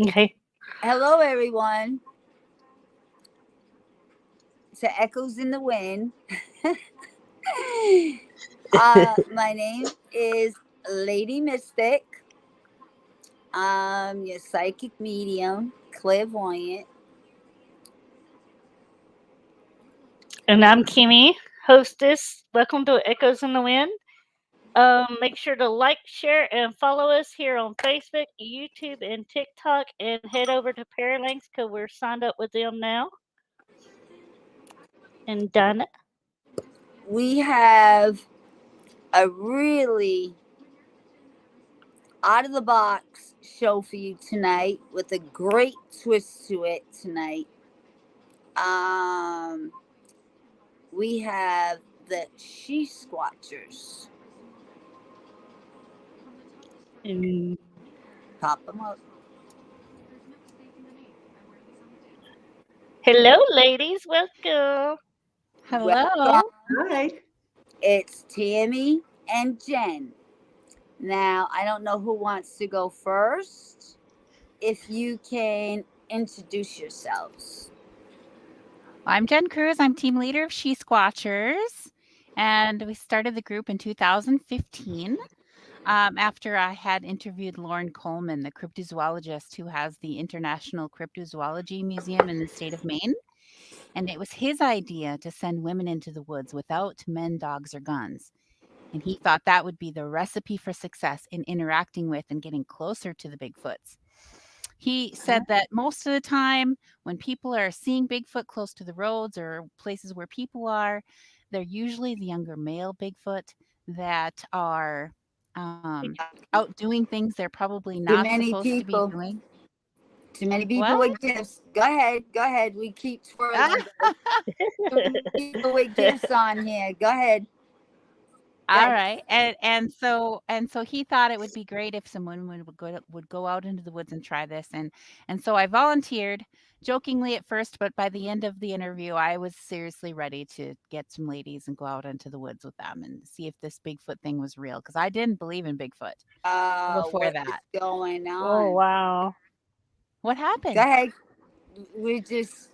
Okay. Hello, everyone. So, Echoes in the Wind. My name is Lady Mystic. I'm your psychic medium, clairvoyant. And I'm Kimmy, hostess. Welcome to Echoes in the Wind. Make sure to like, share, and follow us here on Facebook, YouTube, and TikTok. And head over to Paralinks because we're signed up with them now. And done. We have a really out of the box show for you tonight with a great twist to it tonight. Um, we have the She-Squatchers. And Pop them up. hello, ladies. Welcome. Welcome. Hello. Hi. It's Tammy and Jen. Now, I don't know who wants to go first. If you can introduce yourselves. I'm Jen Cruz. I'm team leader of She-Squatchers. And we started the group in 2015 after I had interviewed Lauren Coleman, the cryptozoologist who has the International Cryptozoology Museum in the state of Maine. And it was his idea to send women into the woods without men, dogs, or guns. And he thought that would be the recipe for success in interacting with and getting closer to the Bigfoots. He said that most of the time when people are seeing Bigfoot close to the roads or places where people are, they're usually the younger male Bigfoot that are out doing things they're probably Too not many supposed to be people. doing. Too many What? people with gifts. Go ahead. Go ahead. We keep twirling. Too many people with gifts on here. Go ahead. Go All ahead. right, and so he thought it would be great if some women would go out into the woods and try this, and so I volunteered, jokingly at first, but by the end of the interview, I was seriously ready to get some ladies and go out into the woods with them and see if this Bigfoot thing was real because I didn't believe in Bigfoot before What is that. going Oh, on? wow. What Go happened? ahead. We just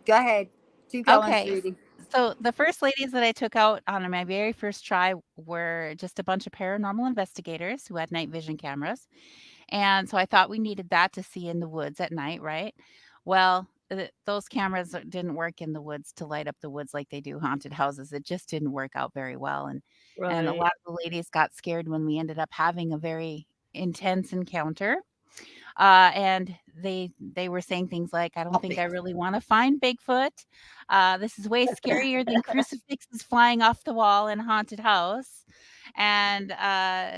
go ahead. Keep going, Okay, sweetie. so the first ladies that I took out on my very first try were just a bunch of paranormal investigators who had night vision cameras. And so I thought we needed that to see in the woods at night, right? Well, those cameras didn't work in the woods to light up the woods like they do haunted houses. It just didn't work out very well, and a Right. lot of the ladies got scared when we ended up having a very intense encounter. And they were saying things like, "I don't Stop think it. I really want to find Bigfoot. This is way scarier than crucifixes flying off the wall in a haunted house." And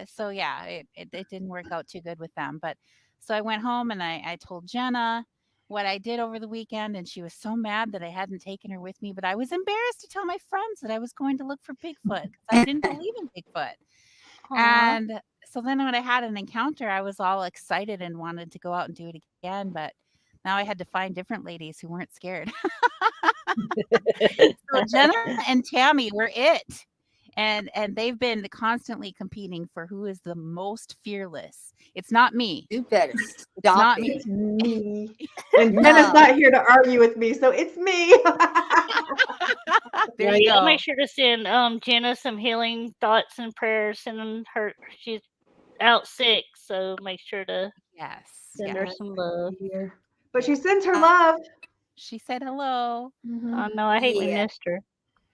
so yeah, it didn't work out too good with them. But so I went home and I told Jenna what I did over the weekend, and she was so mad that I hadn't taken her with me. But I was embarrassed to tell my friends that I was going to look for Bigfoot because I didn't believe in Bigfoot. Aw. And so then when I had an encounter, I was all excited and wanted to go out and do it again, but now I had to find different ladies who weren't scared. So Jenna and Tammy were it. And they've been constantly competing for who is the most fearless. It's not me. You better It's stop not it. me. It's me. And Jenna's No. not here to argue with me, so it's me. There Yeah, you y'all go. make sure to send Jenna some healing thoughts and prayers. Sending her, she's out sick, so make sure to Yes, send her yes. some love. Here. But she sends her love. She said hello. I Mhm. know, I hate we Yeah. missed her.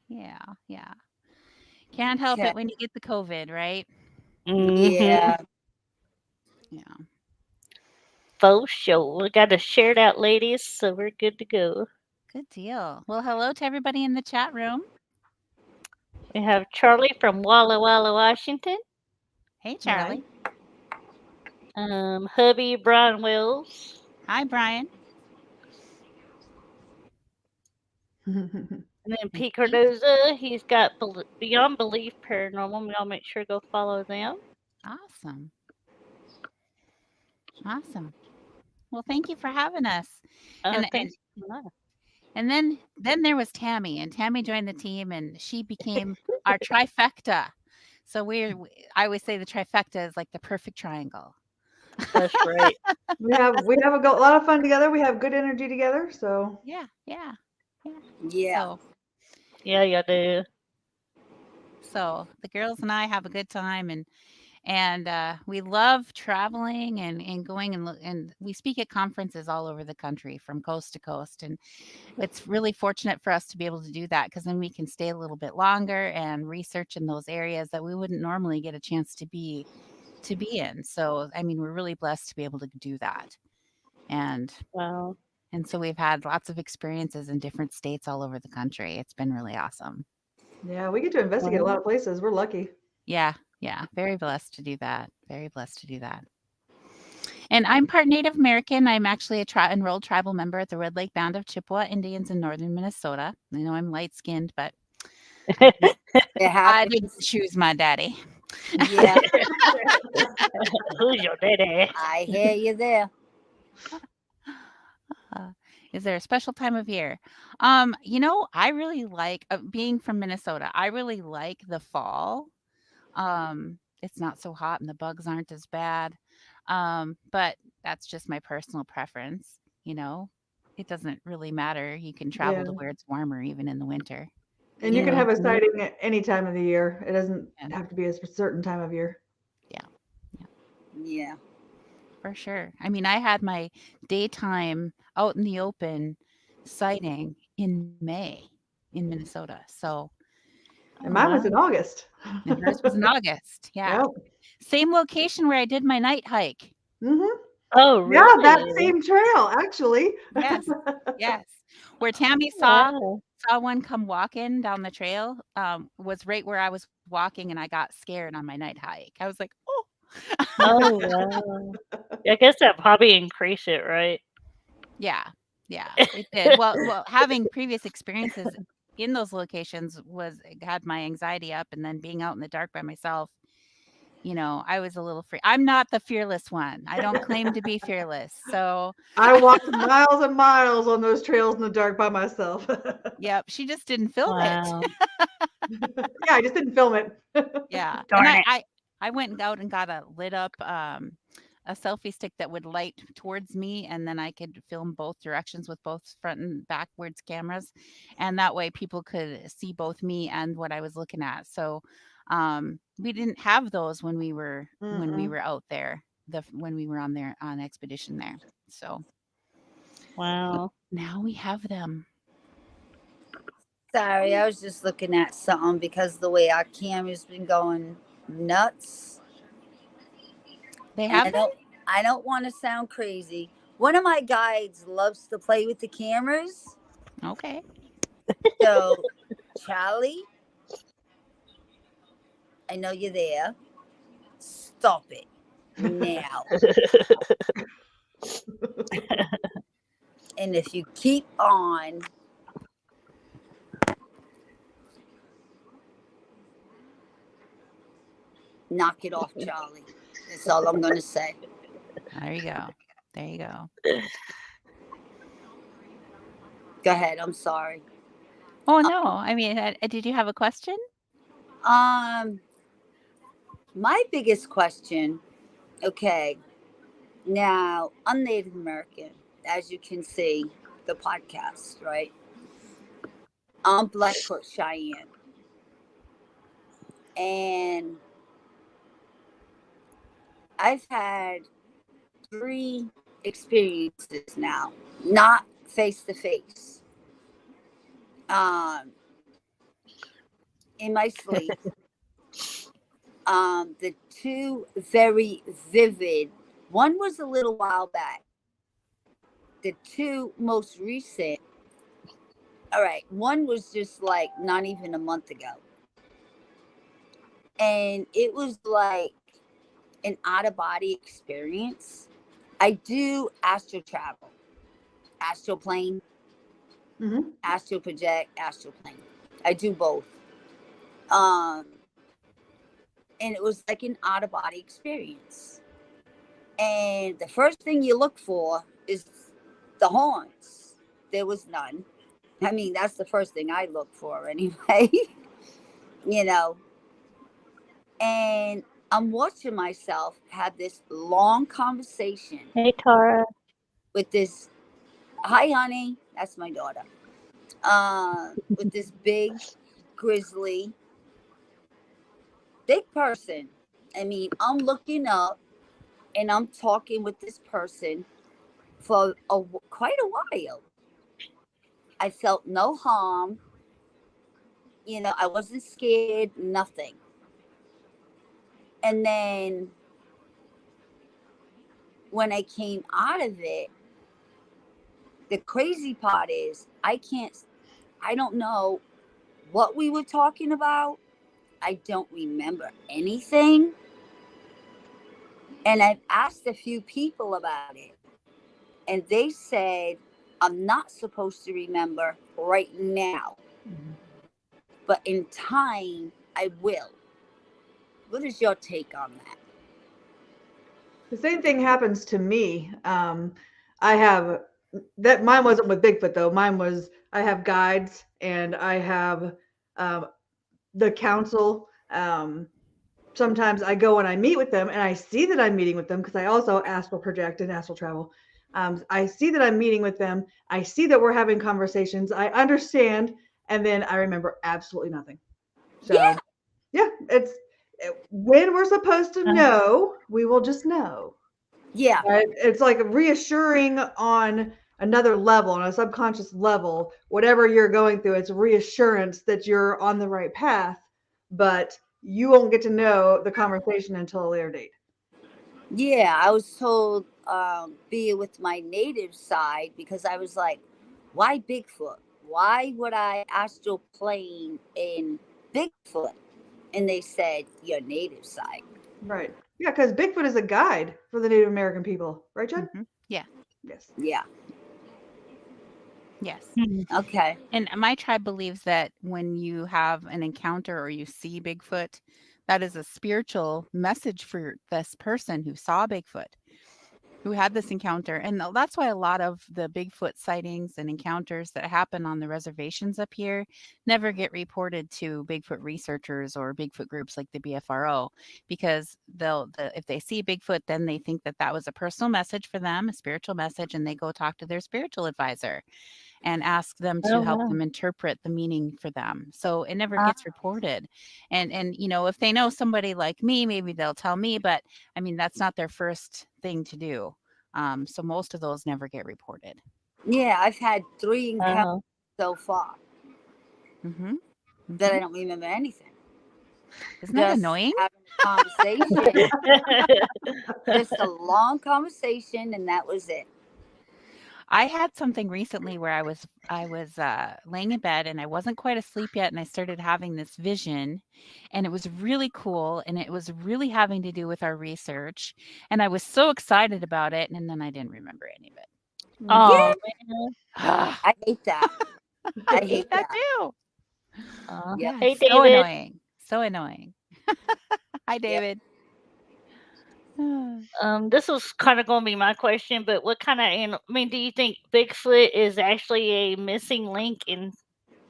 Yeah, yeah. Can't help Okay. it when you get the COVID, right? Mm-hmm. Yeah. Yeah. Faux show. We got to share it out, ladies, so we're good to go. Good deal. Well, hello to everybody in the chat room. We have Charlie from Walla Walla, Washington. Hey, Hi. Charlie. Hubby Brian Wills. Hi, Brian. And then And Pete Pete. Cardoza, he's got Beyond Belief Paranormal. Y'all make sure to go follow them. Awesome. Awesome. Well, thank you for having us. And and Thanks. and then there was Tammy, and Tammy joined the team, and she became our trifecta. So I always say the trifecta is like the perfect triangle. That's great. We have a lot of fun together. We have good energy together. So Yeah, yeah, yeah. Yeah. Yeah, you do. So the girls and I have a good time, and we love traveling and going and we speak at conferences all over the country from coast to coast, and it's really fortunate for us to be able to do that because then we can stay a little bit longer and research in those areas that we wouldn't normally get a chance to be in. So I mean, we're really blessed to be able to do that. And Wow. and so we've had lots of experiences in different states all over the country. It's been really awesome. yeah, we get to investigate a lot of places. We're lucky. Yeah, yeah, very blessed to do that. Very blessed to do that. And I'm part Native American. I'm actually a enrolled tribal member at the Red Lake Band of Chippewa Indians in northern Minnesota. I know I'm light skinned, but It I didn't happens. choose my daddy. Yeah, Who's your daddy? I hear you there. Uh, is there a special time of year? I really like being from Minnesota. I really like the fall. It's not so hot and the bugs aren't as bad. But that's just my personal preference, you know. It doesn't really matter. You can travel Yeah. to where it's warmer even in the winter. And you can have a Mhm. sighting at any time of the year. It doesn't Yeah, have to be a certain time of year. yeah, yeah, Yeah. for sure. I mean, I had my daytime out in the open sighting in May in Minnesota. So, And Oh, mine was wow. in August. and hers was in August. Yeah. Yep. Same location where I did my night hike. Hmm. Oh, Yeah, that really? same trail, actually. Yes. Yes. Where Tammy Wow. saw one come walking down the trail, was right where I was walking, and I got scared on my night hike. I was like, "Oh." Oh, wow. I guess that probably increased it, right? Yeah. Yeah, it did. Well, having previous experiences in those locations had my anxiety up, and then being out in the dark by myself, I was a little free. I'm not the fearless one. I don't claim to be fearless. So, I walked miles and miles on those trails in the dark by myself. yep, she just didn't film it. Wow. Yeah, I just didn't film it. Yeah, and Darn it. I went out and got a lit up, a selfie stick that would light towards me, and then I could film both directions with both front and backwards cameras, and that way people could see both me and what I was looking at. So, we didn't have those when we Mm-mm. were out there, when we were on expedition there. So Wow. now we have them. Sorry, I was just looking at something because the way our camera's been going nuts. They And have them? I don't want to sound crazy. One of my guides loves to play with the cameras. Okay. So, Charlie, I know you're there. Stop it now. And if you keep on, knock it off, Charlie. That's all I'm going to say. There you go. There you go. Go ahead. I'm sorry. Oh, no. I mean, did you have a question? My biggest question, okay, now I'm Native American, as you can see, the podcast, right? I'm Blackfoot Cheyenne. And I've had 3 experiences now, not face to face. In my sleep. The 2 very vivid. One was a little while back. The 2 most recent. All right, one was just like not even a month ago. And it was like an out of body experience. I do astral travel, astral plane, Mm-hmm. astral project, astral plane. I do both. And it was like an out of body experience. And the first thing you look for is the horns. There was none. I mean, that's the first thing I look for anyway. you know. And I'm watching myself have this long conversation Hey, Tara. with this. Hi, honey. That's my daughter. With this big, grizzly, big person. I mean, I'm looking up and I'm talking with this person for quite a while. I felt no harm. I wasn't scared, nothing. And then when I came out of it, the crazy part is I don't know what we were talking about. I don't remember anything. And I've asked a few people about it, and they said, I'm not supposed to remember right now, but in time, I will. What is your take on that? The same thing happens to me. I have that. Mine wasn't with Bigfoot though. Mine was. I have guides and I have the council. Sometimes I go and I meet with them, and I see that I'm meeting with them because I also astral project and astral travel. I see that I'm meeting with them. I see that we're having conversations. I understand, and then I remember absolutely nothing. So yeah, it's when we're supposed to know, we will just know. Yeah. Right? It's like reassuring on another level, on a subconscious level. Whatever you're going through, it's reassurance that you're on the right path, but you won't get to know the conversation until a later date. Yeah, I was told be with my native side because I was like, why Bigfoot? Why would I astral plane in Bigfoot? And they said, your native side. Right. Yeah, because Bigfoot is a guide for the Native American people, right, Jen? Yeah. Yes. Yeah. Yes. Okay. And my tribe believes that when you have an encounter or you see Bigfoot, that is a spiritual message for this person who saw Bigfoot, who had this encounter. And that's why a lot of the Bigfoot sightings and encounters that happen on the reservations up here never get reported to Bigfoot researchers or Bigfoot groups like the BFRO, because if they see Bigfoot, then they think that that was a personal message for them, a spiritual message, and they go talk to their spiritual advisor and ask them to help them interpret the meaning for them. So it never gets reported. And if they know somebody like me, maybe they'll tell me, but I mean, that's not their first thing to do. So most of those never get reported. Yeah, I've had 3 encounters so far that I don't remember anything. Isn't that annoying? Having a conversation, just a long conversation, and that was it. I had something recently where I was laying in bed and I wasn't quite asleep yet, and I started having this vision, and it was really cool, and it was really having to do with our research, and I was so excited about it, and then I didn't remember any of it. Oh, I hate that. I hate that too. Yep. Hey, so David. annoying. So annoying. Hi, David. This was kind of going to be my question, but what kind of do you think Bigfoot is actually a missing link in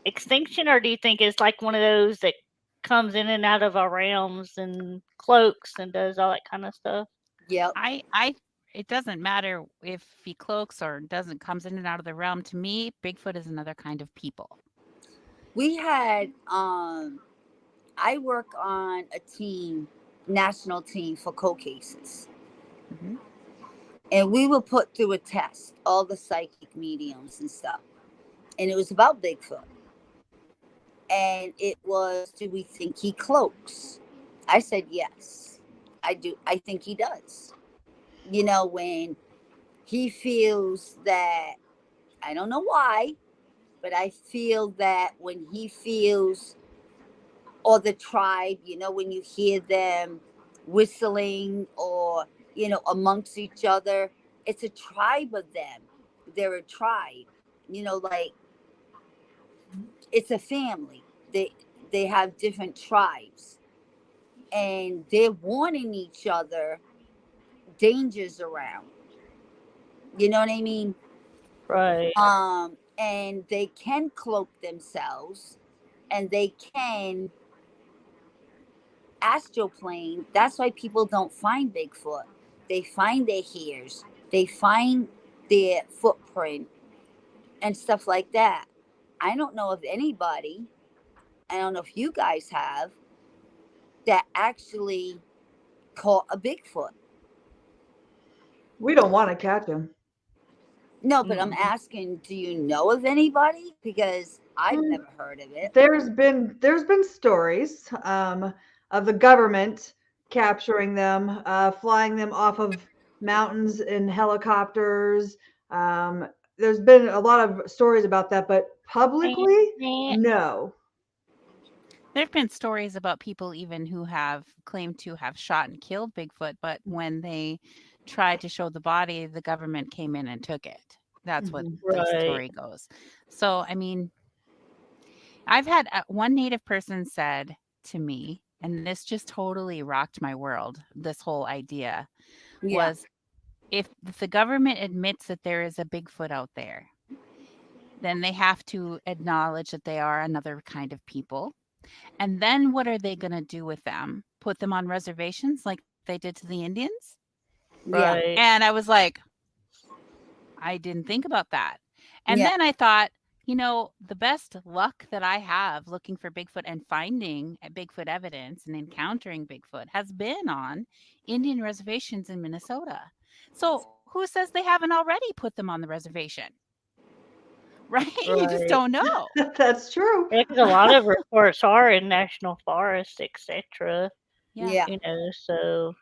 extinction, or do you think it's like one of those that comes in and out of our realms and cloaks and does all that kind of stuff? Yep. It doesn't matter if he cloaks or comes in and out of the realm. To me, Bigfoot is another kind of people. We had I work on a team, national team for cold cases. And we were put through a test, all the psychic mediums and stuff. And it was about Bigfoot. And it was, do we think he cloaks? I said, yes, I do. I think he does. When he feels that, I don't know why, but I feel that when he feels, or the tribe, when you hear them whistling or, amongst each other, it's a tribe of them. They're a tribe, like it's a family. They have different tribes, and they're warning each other dangers around. You know what I mean? Right. And they can cloak themselves, and they can astral plane, that's why people don't find Bigfoot. They find their hairs, they find their footprint and stuff like that. I don't know of anybody, I don't know if you guys have, that actually caught a Bigfoot. We don't want to catch him. No, but I'm asking, do you know of anybody? Because I've Mm, never heard of it. There's been stories of the government capturing them, flying them off of mountains in helicopters. Um, there's been a lot of stories about that, but publicly, no. There have been stories about people even who have claimed to have shot and killed Bigfoot, but when they tried to show the body, the government came in and took it. That's what Mhm. the Right. story goes. So, I mean, I've had one native person said to me, and this just totally rocked my world, this whole idea Yeah. was if the government admits that there is a Bigfoot out there, then they have to acknowledge that they are another kind of people. And then what are they going to do with them? Put them on reservations like they did to the Indians? Yeah. Right. And I was like, I didn't think about that. And Yeah. then I thought, you know, the best luck that I have looking for Bigfoot and finding Bigfoot evidence and encountering Bigfoot has been on Indian reservations in Minnesota. So who says they haven't already put them on the reservation? Right? You just Right. don't know. That's true. Yeah, 'cause a lot of reports are in national forests, etc. Yeah. Yeah. You know, so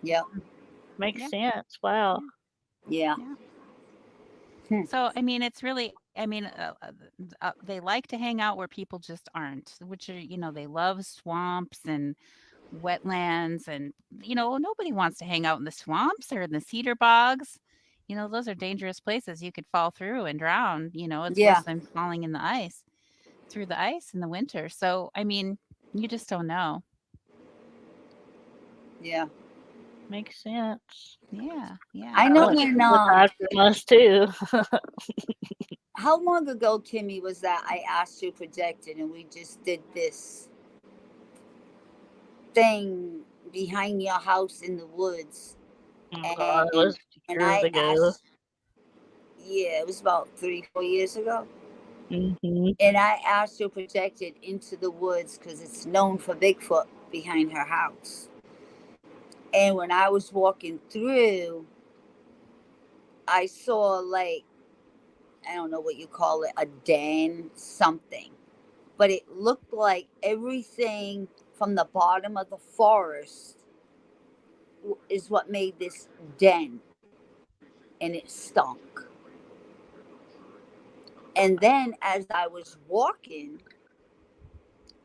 Yeah. makes Yeah. sense. Wow. Yeah. Yeah. So, I mean, it's really, I mean, they like to hang out where people just aren't, which are, you know, they love swamps and wetlands. And, you know, nobody wants to hang out in the swamps or in the cedar bogs. You know, those are dangerous places you could fall through and drown. You know, it's Yeah. worse than falling in the ice, through the ice in the winter. So, I mean, you just don't know. Yeah. Makes sense. Yeah. Yeah. I know Well, when people hide from us too. how long ago, Kimmy, was that I asked you projected and we just did this thing behind your house in the woods? Oh God, it And was when years I ago. asked, yeah, it was about 3-4 years ago. Mm-hmm. And I asked you projected into the woods because it's known for Bigfoot behind her house. And when I was walking through, I saw, like, I don't know what you call it, a den, something. But it looked like everything from the bottom of the forest is what made this den. And it stunk. And then as I was walking,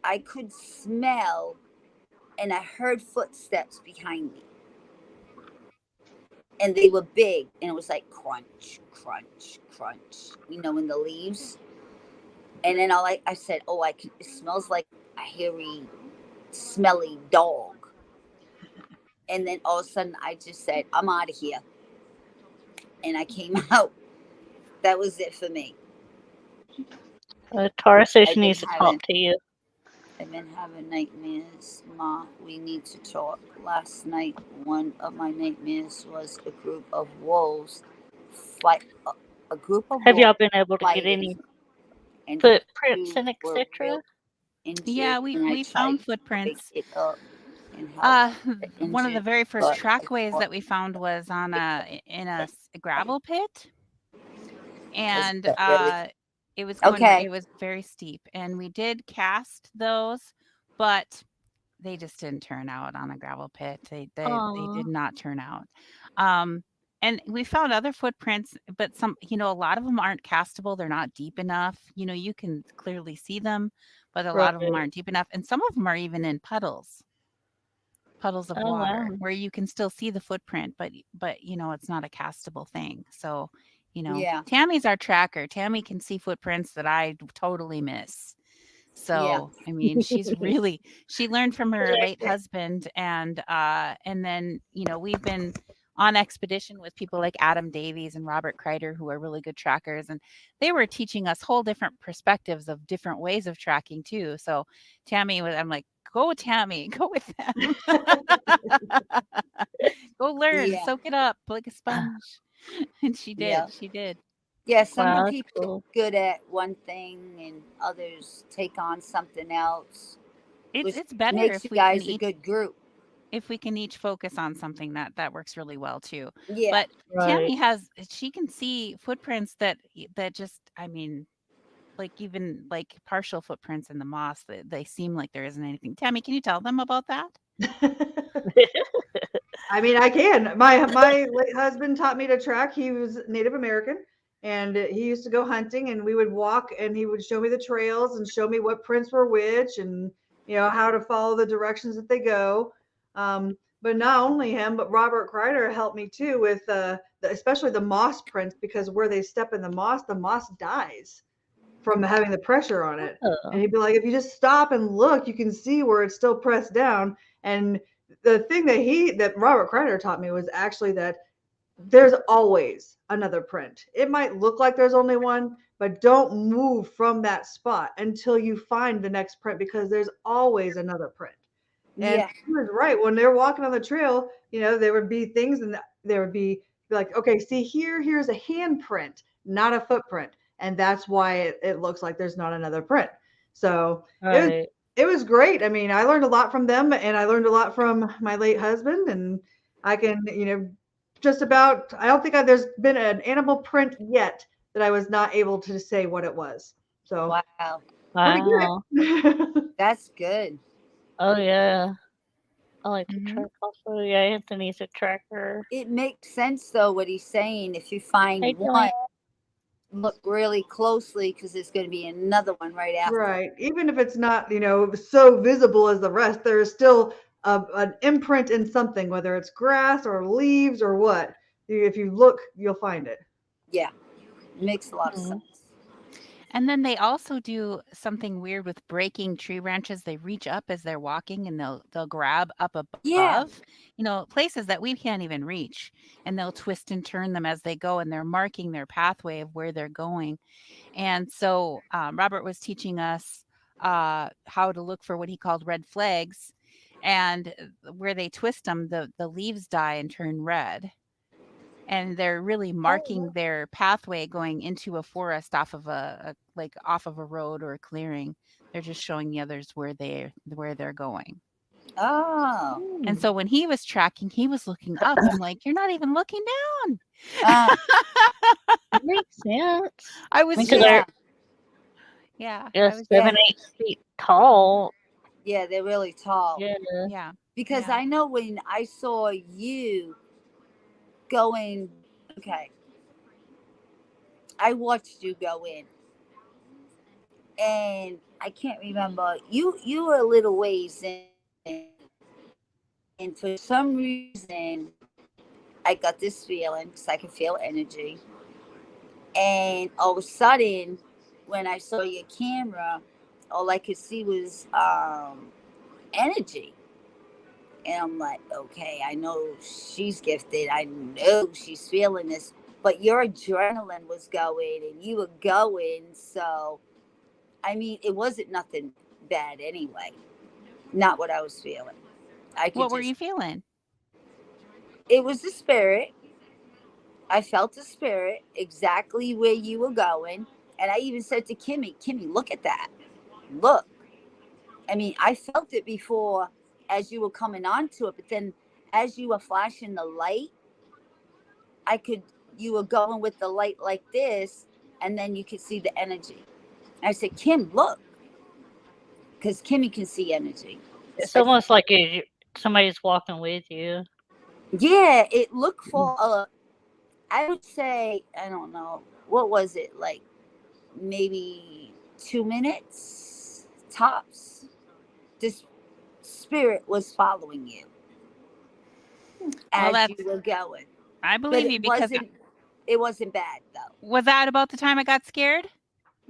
I could smell and I heard footsteps behind me. And they were big. And it was like crunch, crunch, crunch, you know, in the leaves. And then I said, oh, it smells like a hairy, smelly dog. And then all of a sudden I just said, I'm out of here. And I came out. That was it for me. Taurus I've been needs to having talk to you. I've been having nightmares, Ma. We need to talk. Last night, one of my nightmares was a group of wolves fight. A group of Have y'all wolves been able to get fighting, any and footprints two and were etc.? real injured. Yeah, And I we tried found to break footprints. it up and help the One of the injured, very first but I trackways thought that we found was on in a gravel pit, and that really it was okay. it was very steep, and we did cast those, but they just didn't turn out on a gravel pit. They Aw. did not turn out. And we found other footprints, but some, you know, a lot of them aren't castable. They're not deep enough. You know, you can clearly see them, but a lot of them Right. aren't deep enough, and some of them are even in puddles of Oh water wow. where you can still see the footprint, but you know, it's not a castable thing. So, you know, Yeah, Tammy's our tracker. Tammy can see footprints that I totally miss. yeah, So, I mean, she's really, she learned from her late Projector. husband, and then, you know, we've been on expedition with people like Adam Davies and Robert Kreider, who are really good trackers, and they were teaching us whole different perspectives of different ways of tracking too. So Tammy was, I'm like, Go, Tammy. Go with them. Go learn. Yeah. Soak it up like a sponge. And she did. Yeah. She did. Yeah, some Wow, that's people cool. are good at one thing and others take on something else, which It's better makes you if we can guys a each good group. focus on something that works really well too. Yeah. But Right. Tammy she can see footprints that just, I mean, like even like partial footprints in the moss that they seem like there isn't anything. Tammy, can you tell them about that? I mean, I can. My late husband taught me to track. He was Native American, and he used to go hunting, and we would walk, and he would show me the trails and show me what prints were which, and how to follow the directions that they go. But not only him, but Robert Kreider helped me too with especially the moss prints, because where they step in the moss dies from having the pressure on it. Oh, And he'd be like, if you just stop and look, you can see where it's still pressed down. And the thing that Robert Kreider taught me was actually that there's always another print. It might look like there's only one, but don't move from that spot until you find the next print, because there's always another print. And Yeah. he was right. When they're walking on the trail, there would be things, and there would be like, okay, see here's a handprint, not a footprint. And that's why it looks like there's not another print. So right. it was great. I mean, I learned a lot from them, and I learned a lot from my late husband, and I can, just about, I don't think there's been an animal print yet that I was not able to say what it was. So Wow. pretty Wow. good. That's good. Oh yeah. I like to Mhm. track also. Yeah, Anthony's a tracker. It makes sense though what he's saying. If you Hey, find Joanne. one, look really closely because there's going to be another one right after. Right. Even if it's not, so visible as the rest, there is still an imprint in something, whether it's grass or leaves or what. If you look, you'll find it. Yeah. Makes a lot of Mhm. sense. And then they also do something weird with breaking tree branches. They reach up as they're walking and they'll grab up Yeah. above, places that we can't even reach, and they'll twist and turn them as they go, and they're marking their pathway of where they're going. And so Robert was teaching us how to look for what he called red flags, and where they twist them, the leaves die and turn red. And they're really marking their pathway going into a forest off of off of a road or a clearing. They're just showing the others where they're going. Oh. And so when he was tracking, he was looking up. I'm like, you're not even looking down. Uh, Makes sense. I was Because just, they're yeah, yeah, I was 7, 8 feet tall. yeah, they're really tall. Yeah. yeah. Because Yeah. I know when I saw you going, okay, I watched you go in, and I can't remember. You were a little ways in, and for some reason, I got this feeling because I could feel energy, and all of a sudden, when I saw your camera, all I could see was energy. And I'm like, okay, I know she's gifted. I know she's feeling this. But your adrenaline was going and you were going. So, I mean, it wasn't nothing bad anyway. Not what I was feeling. I could What were just, you feeling? it was the spirit. I felt the spirit exactly where you were going. And I even said to Kimmy, look at that. Look. I mean, I felt it before as you were coming onto it, but then as you were flashing the light, you were going with the light like this, and then you could see the energy. I said, Kim, look, because Kimmy can see energy. It's almost like somebody's walking with you. Yeah, it looked for, I would say, I don't know, what was it, like maybe 2 minutes tops. This spirit was following you as you were going. I believe you, because it wasn't bad though. Was that about the time I got scared?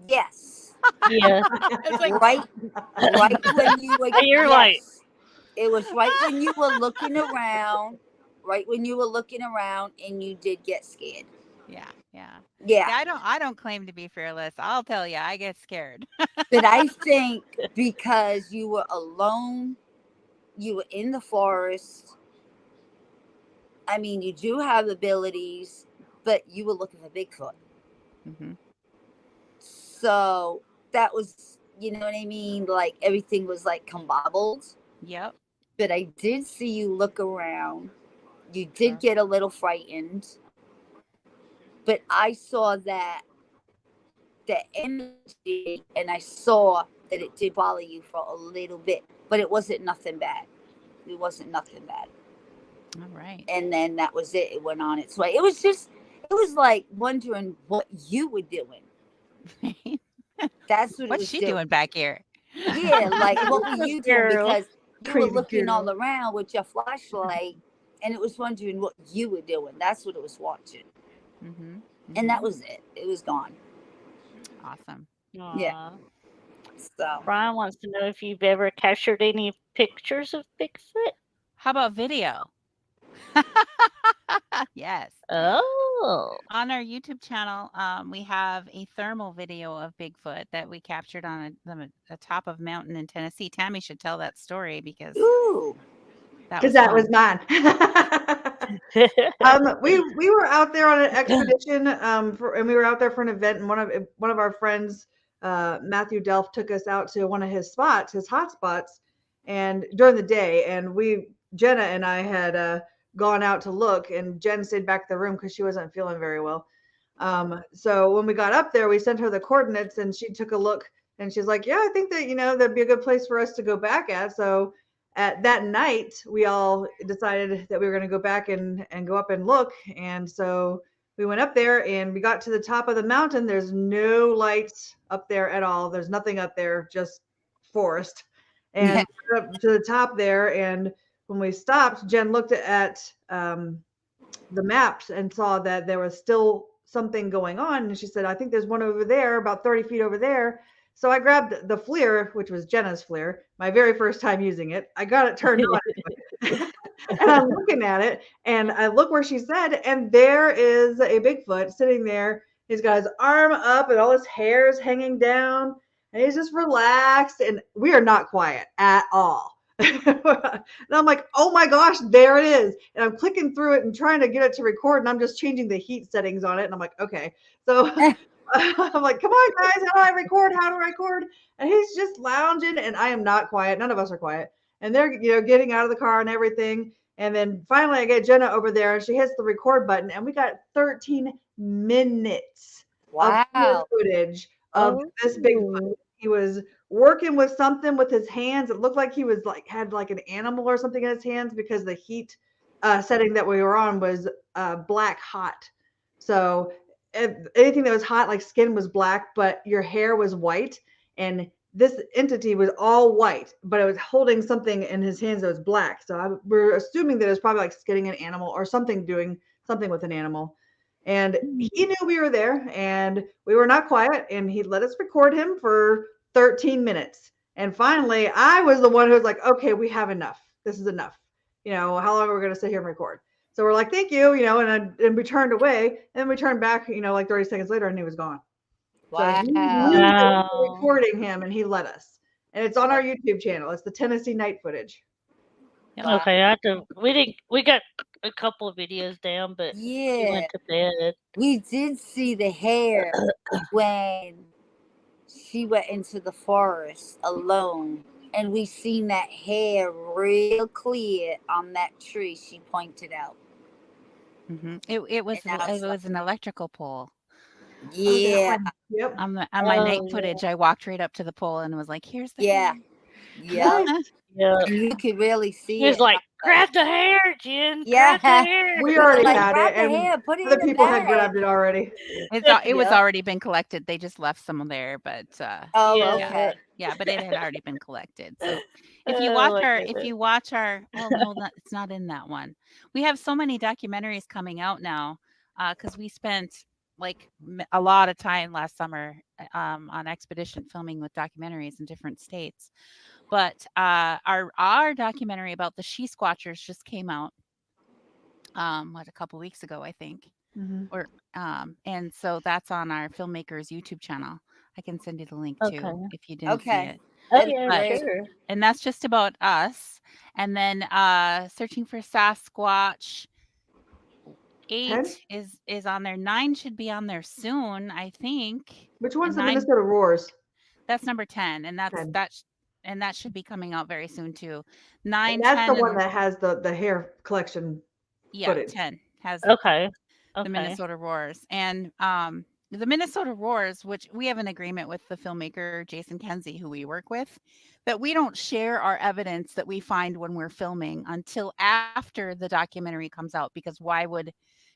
Yes. Yeah. It's like, right when you were. You're yes. right. It was right when you were looking around. Right when you were looking around, and you did get scared. Yeah. Yeah. Yeah. Yeah, I don't claim to be fearless. I'll tell you, I get scared. But I think because you were alone, you were in the forest. I mean, you do have abilities, but you were looking for Bigfoot. Mm-hmm. So that was, you know what I mean? Like everything was like combobbled. Yep. But I did see you look around. You did get a little frightened. But I saw that the energy, and I saw that it did bother you for a little bit, but it wasn't nothing bad. It wasn't nothing bad. All right. And then that was it. It went on its way. It was like wondering what you were doing. That's what it What's was she doing. doing back here? Yeah, like what were you doing? Girl. Because you were Crazy looking all girl. around with your flashlight, and it was wondering what you were doing. That's what it was watching. Mm-hmm. And that was it. It was gone. Awesome. Yeah. Aw. So Brian wants to know if you've ever captured any pictures of Bigfoot. How about video? Yes. Oh. On our YouTube channel, we have a thermal video of Bigfoot that we captured on the top of a mountain in Tennessee. Tammy should tell that story because ooh. that Because was that fun. was mine. We were out there on an expedition, and we were out there for an event, and one of our friends, Matthew Delph, took us out to one of his spots, his hot spots, and during the day, and Jenna and I had gone out to look, and Jen stayed back in the room because she wasn't feeling very well. So when we got up there, we sent her the coordinates, and she took a look, and she's like, "Yeah, I think that that'd be a good place for us to go back at." So at that night, we all decided that we were going to go back and go up and look. And so we went up there and we got to the top of the mountain. There's no lights up there at all. There's nothing up there, just forest. And we got up to the top there. And when we stopped, Jen looked at the maps and saw that there was still something going on. And she said, I think there's one over there, about 30 feet over there. So I grabbed the FLIR, which was Jenna's FLIR, my very first time using it. I got it turned on anyway. And I'm looking at it, and I look where she said, and there is a Bigfoot sitting there. He's got his arm up and all his hair is hanging down, and he's just relaxed. And we are not quiet at all. And I'm like, oh my gosh, there it is. And I'm clicking through it and trying to get it to record, and I'm just changing the heat settings on it. And I'm like, okay. So I'm like, come on, guys, how do I record? How do I record? And he's just lounging, and I am not quiet. None of us are quiet. And they're, getting out of the car and everything. And then finally I get Jenna over there, and she hits the record button, and we got 13 minutes of Wow. footage of this Bigfoot. He was working with something with his hands. It looked like he was had an animal or something in his hands because the heat setting that we were on was black hot. So anything that was hot, like skin, was black, but your hair was white. And this entity was all white, but it was holding something in his hands that was black. So we're assuming that it was probably like skinning an animal or something, doing something with an animal. And he knew we were there, and we were not quiet, and he let us record him for 13 minutes. And finally, I was the one who was like, okay, we have enough. This is enough. How long are we going to sit here and record? So we're like, thank you, and we turned away, and then we turned back, like 30 seconds later, and he was gone. Wow. So he knew that we were recording him, and he let us. And it's on our YouTube channel. It's the Tennessee night footage. Wow. Okay, we got a couple of videos down, but she went to bed. We did see the hair when she went into the forest alone, and we seen that hair real clear on that tree she pointed out. Mm-hmm. It was an electrical pole. Yeah. Yep. On my night footage, I walked right up to the pole and was like, "Here's the Yeah. hair." Yeah. Yeah. You could really see He was it. like, grab the hair, Jen. Yeah. Grab the hair. We already Like, had grab it, the and hair, put it other in a people had bag. grabbed it already. It was Yep. already been collected. They just left some there, but Oh, Yeah. okay. yeah, but it had already been collected. So if you Oh, watch my our, goodness. well, no, it's not in that one. We have so many documentaries coming out now because we spent like a lot of time last summer on expedition filming with documentaries in different states. But our documentary about the She-Squatchers just came out a couple weeks ago, I think. Mhm. or and so that's on our filmmakers YouTube channel. I can send you the link Okay. too if you didn't see Okay. it. Oh That'd be yeah, But great. sure. and that's just about us. And then searching for Sasquatch 8 10? is on there. 9 should be on there soon, I think. Which one's And the 9, Minnesota Roars? that's number 10, and 10. and that should be coming out very soon too. And 9, that's the 10, one and that has the hair collection yeah, footage. 10 has Okay. the Okay. Minnesota Roars. And the Minnesota Roars, which we have an agreement with the filmmaker Jason Kenzie, who we work with, that we don't share our evidence that we find when we're filming until after the documentary comes out, because why would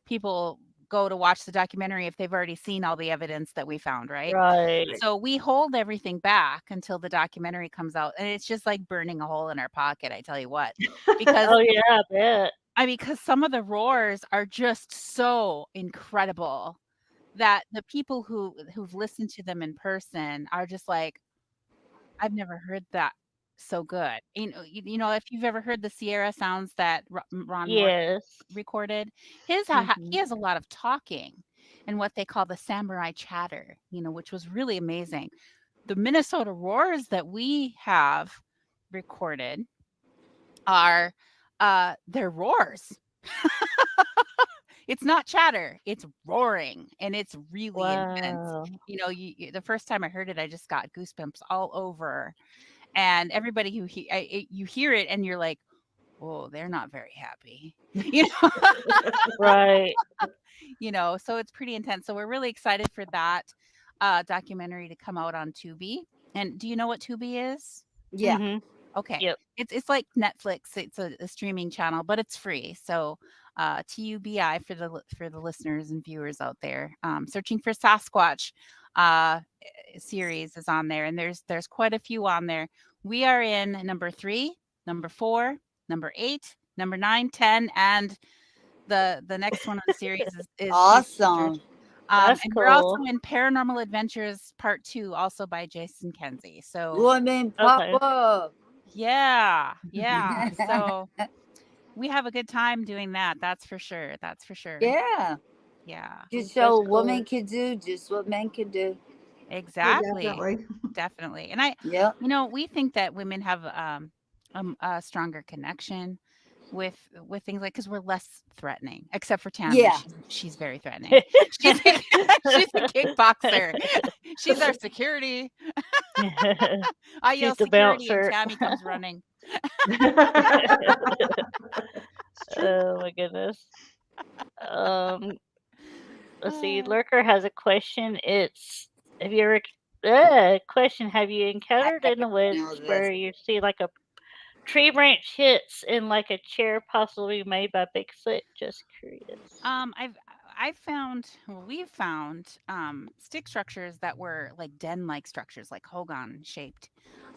people go to watch the documentary if they've already seen all the evidence that we found, right? Right. So we hold everything back until the documentary comes out, and it's just like burning a hole in our pocket, I tell you what. Because Oh yeah, I bet. because some of the roars are just so incredible that the people who've listened to them in person are just like, "I've never heard that so good." If you've ever heard the Sierra sounds that Ron Morton Yes. recorded, Mhm. he has a lot of talking and what they call the samurai chatter, which was really amazing. The Minnesota roars that we have recorded are, they're roars. It's not chatter, it's roaring, and it's really intense. Wow. The first time I heard it, I just got goosebumps all over, and everybody you hear it and you're like, "Oh, they're not very happy." You know? Right. So it's pretty intense. So we're really excited for that, documentary to come out on Tubi. And do you know what Tubi is? Yeah. Mhm. Okay. Yep. It's like Netflix. It's a streaming channel, but it's free. So TUBI for the listeners and viewers out there. Searching for Sasquatch series is on there, and there's quite a few on there. We are in number 3, number 4, number 8, number 9, 10, and the next one on the series is She-Squatchers. Awesome. That's And we're also cool. in Paranormal Adventures Part 2, also by Jason Kenzie. So Woman Okay. power. yeah. So we have a good time doing that. That's for sure. That's for sure. Yeah. Yeah. Just That's so a cool. woman can do just what men can do. Yeah, Exactly. definitely. Definitely. And Yep. we think that women have a stronger connection with things like, because we're less threatening, except for Tammy. Yeah. She's very threatening. She's a, she's a kickboxer. She's our security. I She's yell the security and bouncer. Tammy comes running. It's true. Oh my goodness. Um, let's see. Uh, Lurker has a question. It's have you ever question, have you I encountered in the woods know this. where you see like a tree branch hits in like a chair possibly made by Bigfoot? Just curious. we've found stick structures that were like den-like structures, like hogan shaped,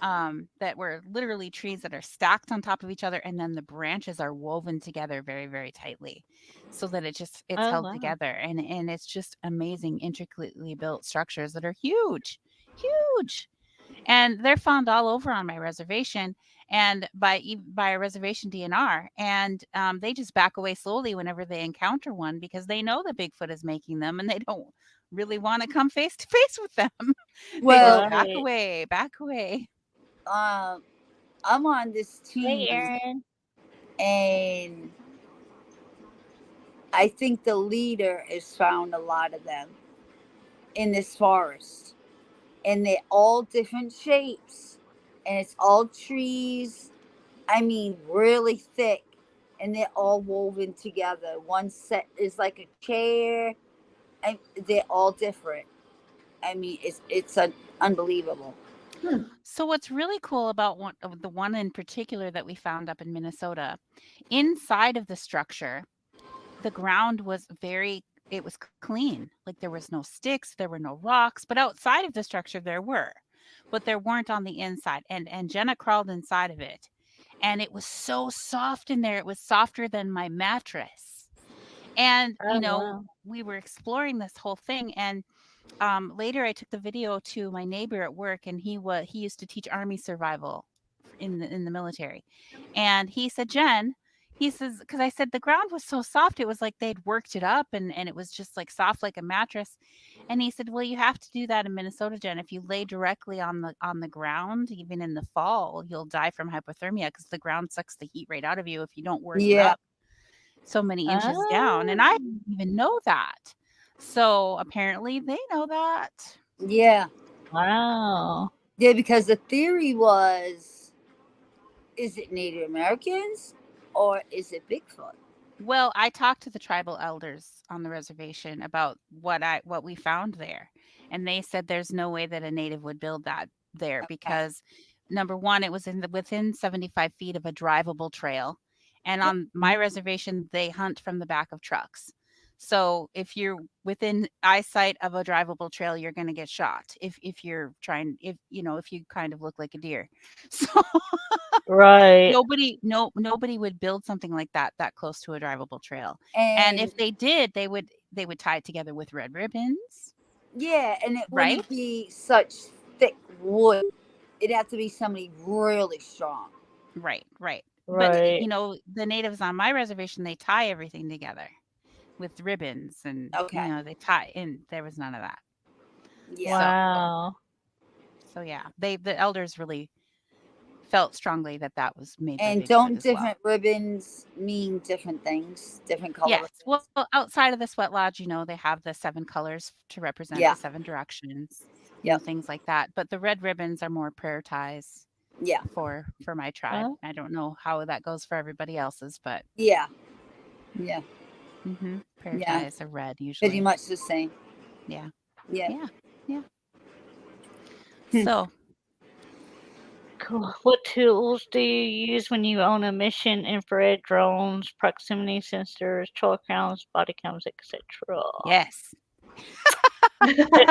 that were literally trees that are stacked on top of each other, and then the branches are woven together very, very tightly, so that it's Oh held wow. together, and it's just amazing, intricately built structures that are huge, huge. And they're found all over on my reservation, and by a reservation DNR, and they just back away slowly whenever they encounter one, because they know that Bigfoot is making them, and they don't really want to come face to face with them. They Well, just back Right. away, back away. I'm on this Hey team, Aaron. and I think the leader has found a lot of them in this forest, and they're all different shapes, and it's all trees. I mean, really thick, and they're all woven together. One set is like a chair, and they're all different. I mean, it's unbelievable. So what's really cool about the one in particular that we found up in Minnesota, inside of the structure, the ground was it was clean. Like, there was no sticks, there were no rocks, but outside of the structure there were, but there weren't on the inside. And Jenna crawled inside of it, and it was so soft in there. It was softer than my mattress. And Oh wow. we were exploring this whole thing, and later I took the video to my neighbor at work, and he used to teach army survival in the military, and he said, "Jen, he says, because I said the ground was so soft, it was like they'd worked it up and it was just like soft like a mattress. And he said, well, you have to do that in Minnesota, Jen. If you lay directly on the ground, even in the fall, you'll die from hypothermia because the ground sucks the heat right out of you if you don't work it Yeah. up so many inches down. And I Oh, didn't even know that. So apparently they know that. Yeah. wow. Yeah, because the theory was, is it Native Americans or is it Bigfoot? Well, I talked to the tribal elders on the reservation about what we found there, and they said there's no way that a native would build that there Okay. because number one, it was within 75 feet of a drivable trail, and Yep. on my reservation they hunt from the back of trucks. So if you're within eyesight of a drivable trail, you're going to get shot if you're trying if you kind of look like a deer. So Right. nobody would build something like that close to a drivable trail. And And if they did, they would tie it together with red ribbons, yeah, and it right? wouldn't be such thick wood. It'd have to be somebody really strong. Right, right. But Right. the natives on my reservation, they tie everything together with ribbons and Okay. they tie and there was none of that. Yeah. So Wow. so yeah, the elders really felt strongly that was made by And Bigfoot don't as well. different ribbons mean different things? Different color Yes. ribbons? Well, outside of the sweat lodge, they have the 7 colors to represent Yeah. the 7 directions, Yep. things like that. But the red ribbons are more prayer ties Yeah. for my tribe. Oh, I don't know how that goes for everybody else's, but Yeah. Yeah. prayer Yeah. ties are red Pretty usually. much the same. Yeah. Yeah. Yeah. Yeah. Hmm. So, cool. What tools do you use when you own a mission? Infrared drones, proximity sensors, trail cams, body cams, etc. yes.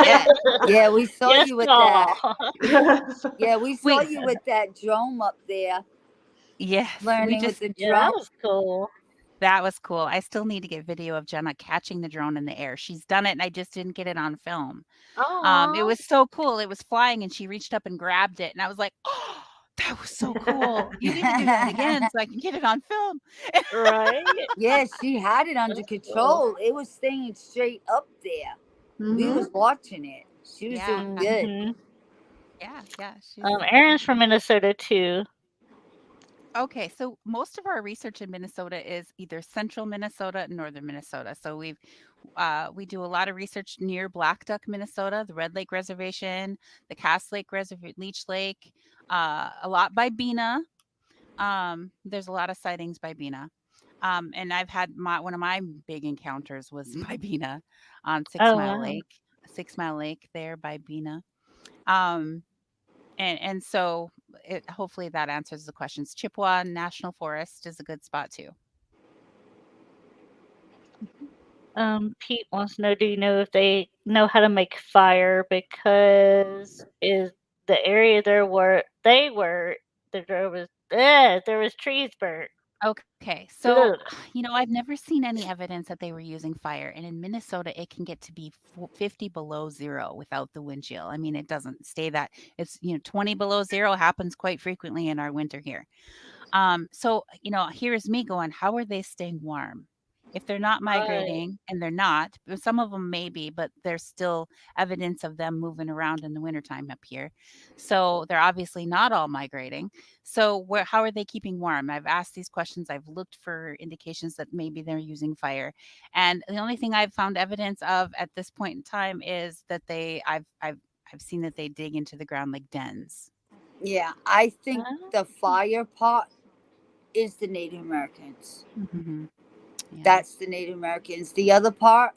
Yeah. Yeah, we saw Yes, you with y'all. that. Yeah, we saw We you with that drone up there, yes, we learning with just the Yeah, drone. that was cool. that was cool. I still need to get video of Jenna catching the drone in the air. She's done it and I just didn't get it on film. It Aw. was so cool. It was flying and she reached up and grabbed it and I was like, "Oh, that was so cool. You need to do that again so I can get it on film." Right? Yeah, she had it under That's cool. control. It was staying straight up there. We Mhm. was watching it. She was Yeah. doing good. Mhm. Yeah, she's Aaron's from Minnesota too. okay. So most of our research in Minnesota is either central Minnesota and northern Minnesota. So we do a lot of research near Black Duck, Minnesota, the Red Lake Reservation, the Cass Lake Reservoir, Leech Lake, a lot by Bena. There's a lot of sightings by Bena. And I've had one of my big encounters was by Bena on Oh wow. 6 Mile Lake there by Bena. Um, and so hopefully that answers the questions. Chippewa National Forest is a good spot too. Pete wants to know, do you know if they know how to make fire? Because is the area they were there was trees burnt. Okay, so Ugh. I've never seen any evidence that they were using fire, and in Minnesota, it can get to be 50 below zero without the wind chill. I mean, it doesn't stay that. It's 20 below zero happens quite frequently in our winter here. So here's me going, how are they staying warm? If they're not Right. migrating, and they're not, but some of them may be, but there's still evidence of them moving around in the wintertime up here. So they're obviously not all migrating. So how are they keeping warm? I've asked these questions. I've looked for indications that maybe they're using fire. And the only thing I've found evidence of at this point in time is that I've seen that they dig into the ground like dens. Yeah, I think Oh, the fire part is the Native Americans. Mm-hmm. Yeah. That's the Native Americans. The other part,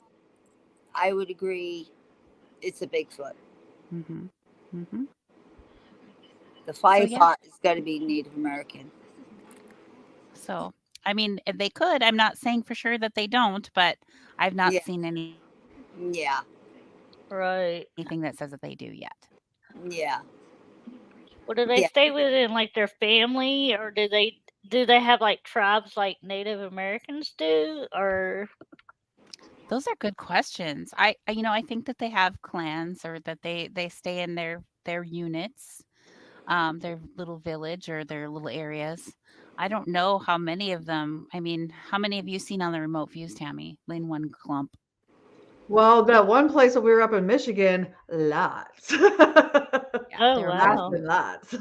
I would agree, it's a Bigfoot. Mm-hmm. Mm-hmm. The fire yeah. part is got to be Native American. So, I mean, they could. I'm not saying for sure that they don't, but I've not Yeah. seen anything Yeah. right. that says that they do yet. Yeah. Well, do they Yeah. stay within like their family, or do they have like tribes like Native Americans do, or Those are good questions. I think that they have clans or that they stay in their units, their little village or their little areas. I don't know how many of them. I mean, how many have you seen on the remote views, Tammy? In one clump. Well, that one place that we were up in Michigan, lots. Yeah, Oh, they were Lots wow. plenty. and lots.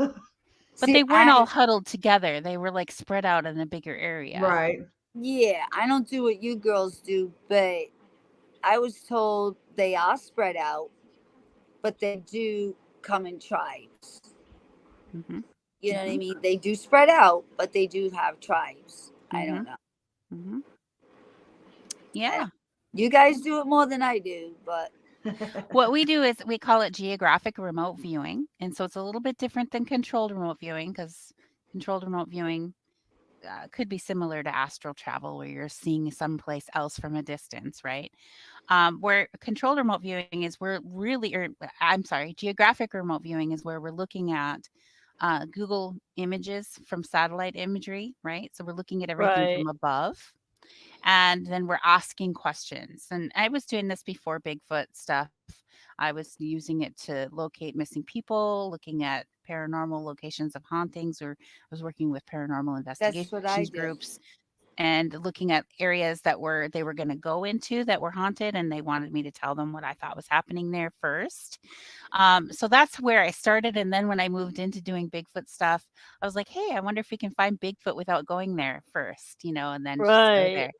But See, they weren't all huddled together. They were like spread out in a bigger area. Right. yeah, I don't do what you girls do, but I was told they are spread out, but they do come in tribes. Mhm. You know what I Mhm. mean? They do spread out, but they do have tribes. I don't Mhm. know. Mhm. I, Yeah. you guys do it more than I do, but What we do is we call it geographic remote viewing. And so it's a little bit different than controlled remote viewing because controlled remote viewing could be similar to astral travel where you're seeing someplace else from a distance, right? Where controlled remote viewing is we're really, or I'm sorry, geographic remote viewing is where we're looking at Google images from satellite imagery, right? So we're looking at everything Right. from above. And then we're asking questions. And I was doing this before Bigfoot stuff. I was using it to locate missing people, looking at paranormal locations of hauntings, or I was working with paranormal that's what investigations I did. groups and looking at areas that they were going to go into that were haunted, and they wanted me to tell them what I thought was happening there first. So that's where I started, and then when I moved into doing Bigfoot stuff, I was like, hey, I wonder if we can find Bigfoot without going there first, and then just go Right. there.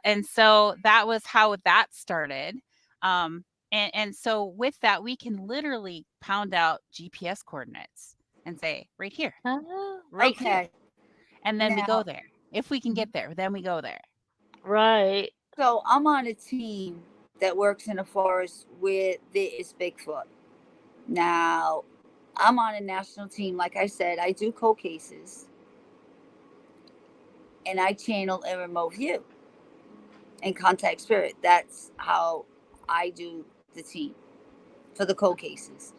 And so that was how that started. And so with that, we can literally pound out GPS coordinates and say, right here, Oh, right here. Okay. And then we go Now, there. If we can get there, then we go there. right. so I'm on a team that works in a forest where there is Bigfoot. Now, I'm on a national team. Like I said, I do cold cases and I channel in remote view and contact spirit. That's how I do the team for the cold cases.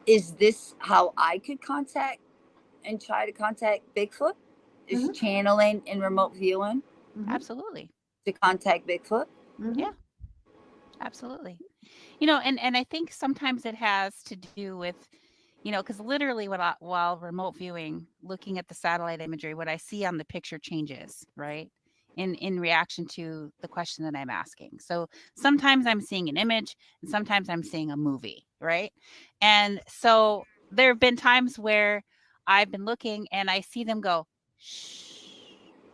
Is this how I could contact and try to contact Bigfoot? Is Mhm. channeling and remote viewing Mhm. Absolutely. to contact Bigfoot? Yeah, Mhm. absolutely. And I think sometimes it has to do with, because literally while remote viewing, looking at the satellite imagery, what I see on the picture changes, right? In reaction to the question that I'm asking. So sometimes I'm seeing an image and sometimes I'm seeing a movie, right? And so there have been times where I've been looking and I see them go, shh,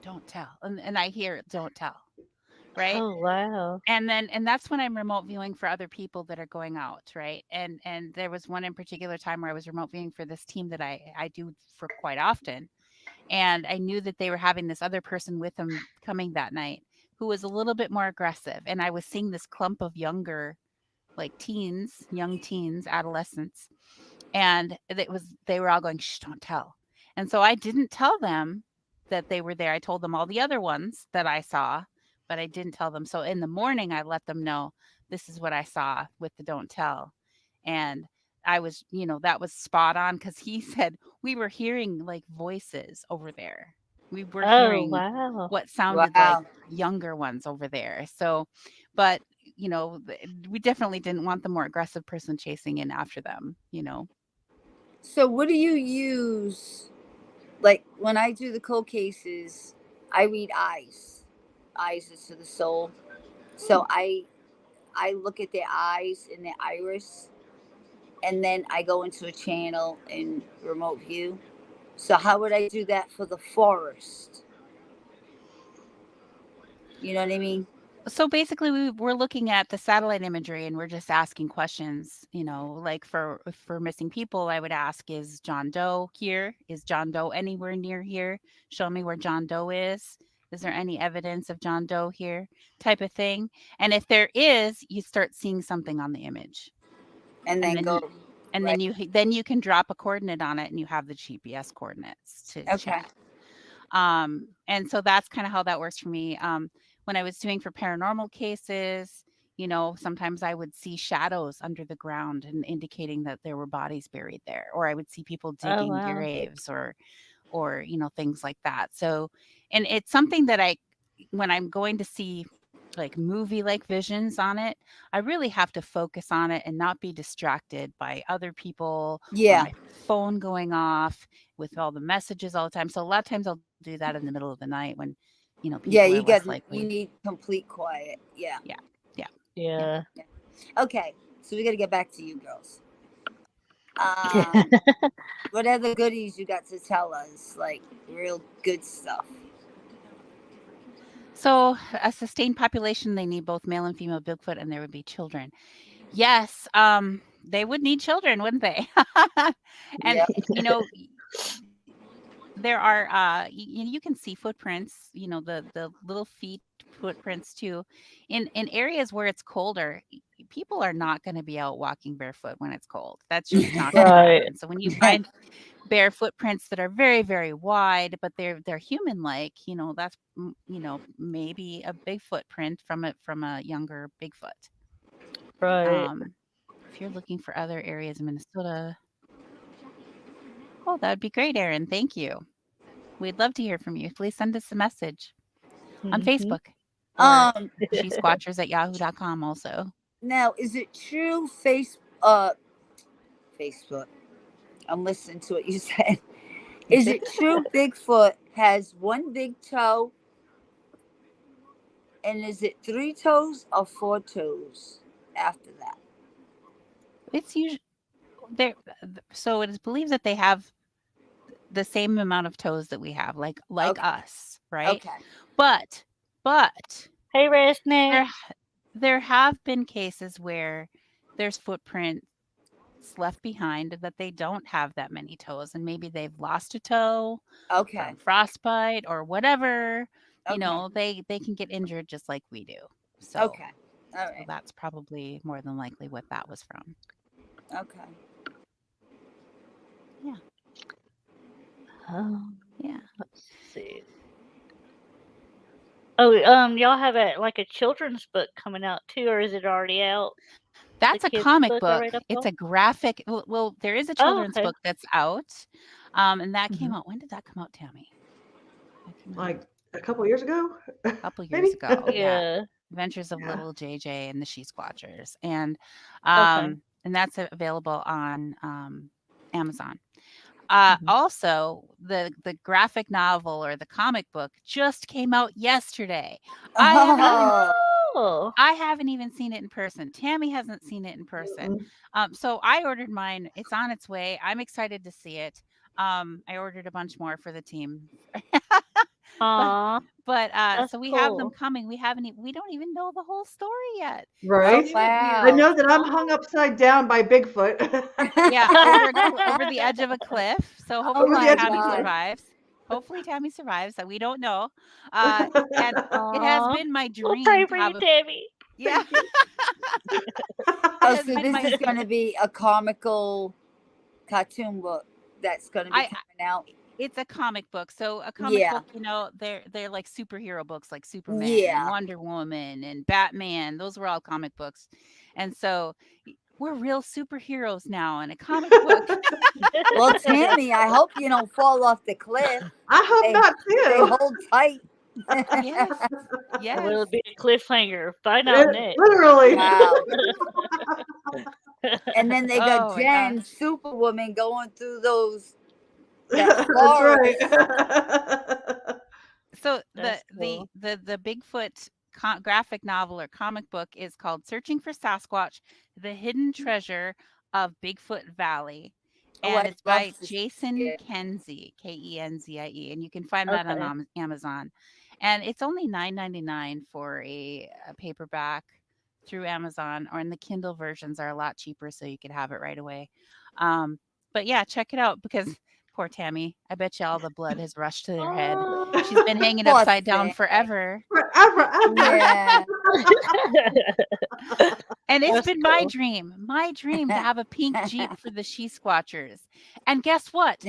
don't tell. And I hear don't tell, right? Oh, wow. And that's when I'm remote viewing for other people that are going out, right? And there was one in particular time where I was remote viewing for this team that I do for quite often, and I knew that they were having this other person with them coming that night who was a little bit more aggressive, and I was seeing this clump of younger, like young teens, adolescents, and they were all going, shh, don't tell. And so I didn't tell them that they were there. I told them all the other ones that I saw, but I didn't tell them. So in the morning I let them know this is what I saw with the don't tell. And I was, that was spot on because he said we were hearing like voices over there. We were Oh, hearing wow. what sounded like Wow. younger ones over there. So, but we definitely didn't want the more aggressive person chasing in after them. So, what do you use? Like when I do the cold cases, I read eyes. Eyes is to the soul. So I look at their eyes and their iris, and then I go into a channel in remote view. So how would I do that for the forest? You know what I mean? So basically, we're looking at the satellite imagery and we're just asking questions. Like for missing people, I would ask, is John Doe here? Is John Doe anywhere near here? Show me where John Doe is. Is there any evidence of John Doe here? Type of thing. And if there is, you start seeing something on the image, And and then then you go and right. then you can drop a coordinate on it, and you have the GPS coordinates to Okay. chat. And so that's kind of how that works for me. When I was doing for paranormal cases, sometimes I would see shadows under the ground and indicating that there were bodies buried there, or I would see people Oh, digging wow. graves or things like that. So, and it's something that when I'm going to see like movie-like visions on it, I really have to focus on it and not be distracted by other people or Yeah. my phone going off with all the messages all the time. So a lot of times I'll do that in the middle of the night when, people Yeah, are you less got likely. you need complete quiet. Yeah. Yeah. Yeah. Yeah. Okay, so we got to get back to you girls. What other goodies you got to tell us? Like real good stuff. So a sustained population, they need both male and female Bigfoot, and there would be children. Yes, they would need children, wouldn't they? And Yep. there are you can see footprints, the little feet footprints too, in areas where it's colder. People are not going to be out walking barefoot when it's cold. That's just not going to Right. happen. So when you find bare footprints that are very, very wide, but they're human like, that's maybe a big footprint from a younger Bigfoot. Right. If you're looking for other areas in Minnesota, oh, that'd be great, Erin. Thank you. We'd love to hear from you. Please send us a message on Mhm. Facebook or Um. She-Squatchers@yahoo.com also. Now, is it true? Facebook. I'm listening to what you said. Is it true Bigfoot has one big toe? And is it 3 toes or 4 toes after that? It's usually there. So it is believed that they have the same amount of toes that we have, like Okay. us, right? Okay. But Hey, Resnick. there have been cases where there's footprints left behind that they don't have that many toes, and maybe they've lost a toe Okay. from frostbite or whatever. Okay. They can get injured just like we do. So, Okay. All so right. that's probably more than likely what that was from. Okay. Yeah. Yeah. Let's see. Oh, y'all have a children's book coming out too, or is it already out? That's The a kids' comic book book. already It's out? a graphic. Well, there is a Oh, children's okay. book that's out, and that came Mhm. out. When did that come out, Tammy? That came out Like a couple years ago? a couple years Maybe? ago. Yeah. Yeah. Adventures of Yeah. Little JJ and the She-Squatchers, and Okay. that's available on Amazon. Mhm. Also, the graphic novel or the comic book just came out yesterday. Oh. I haven't even seen it in person. Tammy hasn't seen it in person. Mm-mm. So I ordered mine. It's on its way. I'm excited to see it. I ordered a bunch more for the team. but Aw, that's so we have them cool. coming. We don't even know the whole story yet. So Right? Oh, we're I wow. know that I'm hung upside down by Bigfoot. yeah, over the edge of a cliff. So Oh Over hopefully the my edge of Tammy a God. survives. Hopefully Tammy survives. That we don't know. And it has Aw. been my We'll pray dream to for you, have a Tammy. yeah. Thank you. It Oh, has so been this my is going to be a comical cartoon book that's going to be I coming out. it's a comic book. So a comic Yeah. book, they're like superhero books like Superman and Yeah. Wonder Woman and Batman. Those were all comic books. And so we're real superheroes now in a comic book. Well, Tammy, I hope you don't fall off the cliff. I hope They, not they too. hold tight. Yes. Will Yes. it be a cliffhanger? Find out next. Literally. Wow. And then they got Oh my Jen, gosh. Superwoman, going through that That's forest. right. So That's cool. the Bigfoot graphic novel or comic book is called Searching for Sasquatch: The Hidden Treasure of Bigfoot Valley. Oh, And I'd it's love by to see Jason it. Kenzie, Kenzie, and you can find that Okay. on Amazon. And it's only $9.99 for a paperback through Amazon, or in the Kindle versions are a lot cheaper, so you could have it right away. But yeah, check it out because poor Tammy, I bet you all the blood has rushed to their head. She's been hanging Poor upside down thing. forever. Forever, ever. Yeah. And it's That's been my cool. dream to have a pink Jeep for the She-Squatchers. And guess what?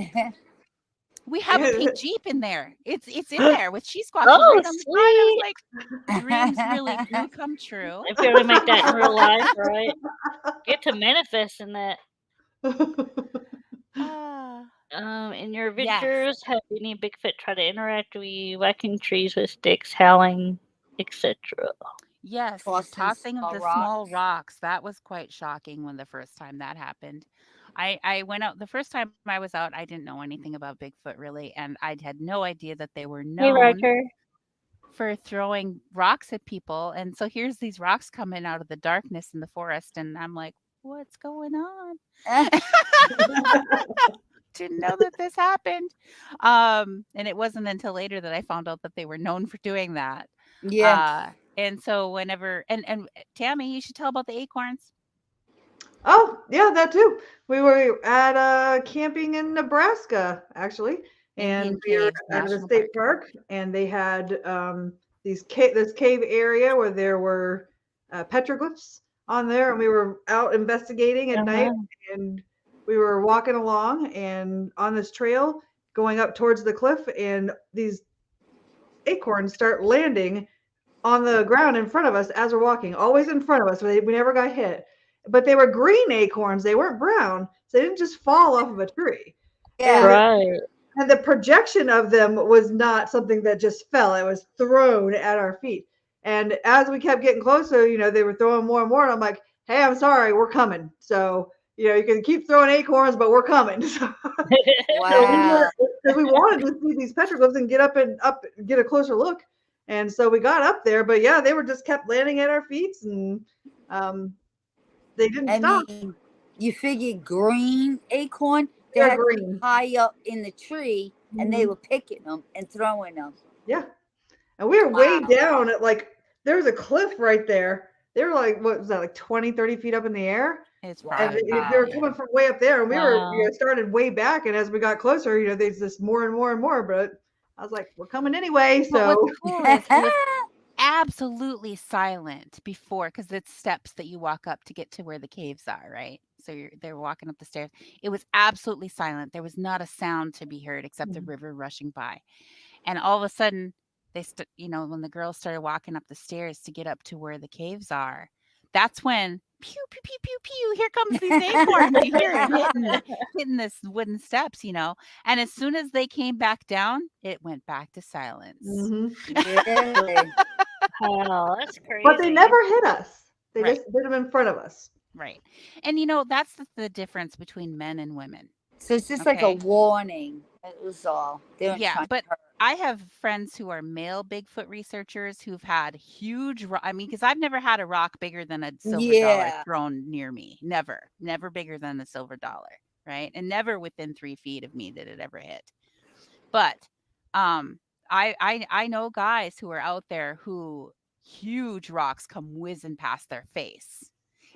We have a pink Jeep in there. It's in there with She-Squatchers Oh, right on the side. I was sweet. like, dreams really do come true. If you ever make that in real life, right? Get to manifesting that. Ah, In your yes. adventures, have any Bigfoot try to interact with you, whacking trees with sticks, howling, etc.? Yes, the tossing tossing of small the small rocks. rocks. That was quite shocking when the first time that happened. I went out the first time I was out, I didn't know anything about Bigfoot really, and I had no idea that they were Hey, known Roger. for throwing rocks at people. And so here's these rocks coming out of the darkness in the forest, and I'm like, what's going on? Didn't know that this happened. And it wasn't until later that I found out that they were known for doing that. Yeah. And so whenever and Tammy, you should tell about the acorns. Oh, yeah, that too. We were at camping in Nebraska, actually, and Indian we were Caves at the National state Park. park, and they had this cave area where there were petroglyphs on there, and we were out investigating at night, Uh-huh. and we were walking along and on this trail going up towards the cliff, and these acorns start landing on the ground in front of us as we're walking, always in front of us. We never got hit. But they were green acorns. They weren't brown. So they didn't just fall off of a tree. Yeah. Right. And the projection of them was not something that just fell. It was thrown at our feet. And as we kept getting closer, they were throwing more and more. And I'm like, hey, I'm sorry, we're coming. So, you can keep throwing acorns, but we're coming. So we Wow. were, because we wanted to see these petroglyphs and get get a closer look. And so we got up there, but yeah, they were just kept landing at our feet, and um, they didn't I stop. mean, you figure green acorn, they They're had to be green. high up in the tree, and they Mhm. were picking them and throwing them. Yeah, and we were way Wow. down at there was a cliff right there. They were like, what was that, like 20, 30 feet up in the air? It's And probably Wow. they were yeah. coming from way up there, and we were, Wow. started way back. And as we got closer, there's just more and more and more. But I was like, we're coming anyway. But what's So cool is it was absolutely silent before because it's steps that you walk up to get to where the caves are, right? So they're walking up the stairs. It was absolutely silent. There was not a sound to be heard except the river rushing by. And all of a sudden, when the girls started walking up the stairs to get up to where the caves are, that's when pew pew pew pew pew. Here comes these acorns. You hear it hitting this wooden steps, And as soon as they came back down, it went back to silence. Mhm. Really? Wow, that's crazy. But they never hit us. They Right. just did them in front of us. Right. And that's the difference between men and women. So it's just like a Okay. warning. It was all. They weren't Yeah, trying but to hurt. I have friends who are male Bigfoot researchers who've had huge because I've never had a rock bigger than a silver dollar Yeah. thrown near me. Never bigger than a silver dollar, right? And never within 3 feet of me did it ever hit. But I know guys who are out there who huge rocks come whizzing past their face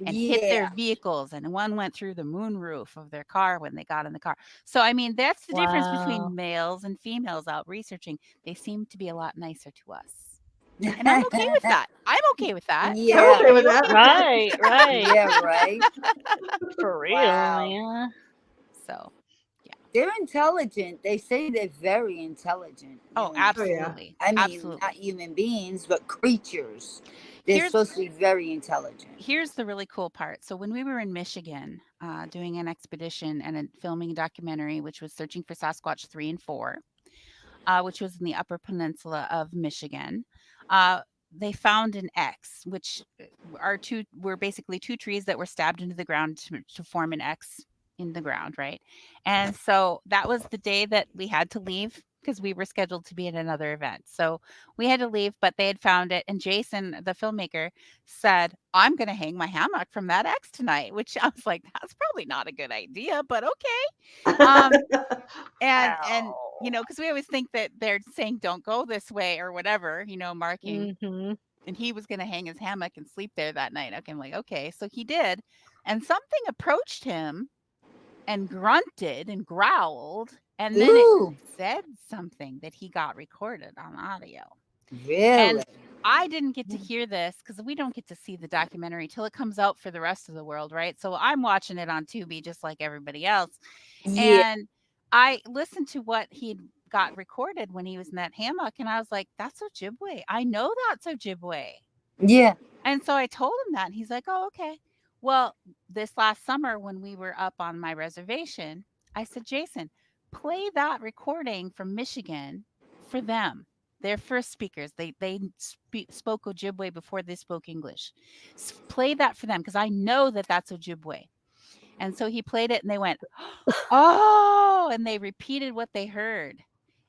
and hit their Yeah. vehicles, and one went through the moonroof of their car when they got in the car. So I mean, that's the difference Wow. between males and females out researching. They seem to be a lot nicer to us. And I'm okay with that. I'm okay with that. I'm Yeah. okay with that. Right, right. Yeah, right. For real, Wow. man. So, They're intelligent. They say they're very intelligent. oh, Yeah. absolutely. I mean, absolutely. not human beings, but creatures. They're Here's- supposed to be very intelligent. Here's the really cool part. So when we were in Michigan doing an expedition and filming a documentary, which was searching for Sasquatch 3 and 4, which was in the Upper Peninsula of Michigan, they found an X, which were basically two trees that were stabbed into the ground to form an X in the ground, right? And so that was the day that we had to leave because we were scheduled to be at another event. So we had to leave, but they had found it. And Jason, the filmmaker, said, I'm going to hang my hammock from that X tonight, which I was like, that's probably not a good idea, but okay. And because we always think that they're saying don't go this way or whatever, marking. Mm-hmm. And he was going to hang his hammock and sleep there that night. Okay, I'm like, okay. So he did. And something approached him and grunted and growled. And then Ooh. it said something that he got recorded on audio. Really? And I didn't get to hear this because we don't get to see the documentary till it comes out for the rest of the world, right? So I'm watching it on Tubi just like everybody else. Yeah. And I listened to what he'd got recorded when he was in that hammock, and I was like, that's Ojibwe. I know that's Ojibwe. Yeah. And so I told him that, and he's like, oh, okay. Well, this last summer when we were up on my reservation, I said, Jason, play that recording from Michigan for them. And he was like, okay. Their first speakers. They spoke Ojibwe before they spoke English. Play that for them because I know that that's Ojibwe. And so he played it, and they went, "Oh!" And they repeated what they heard.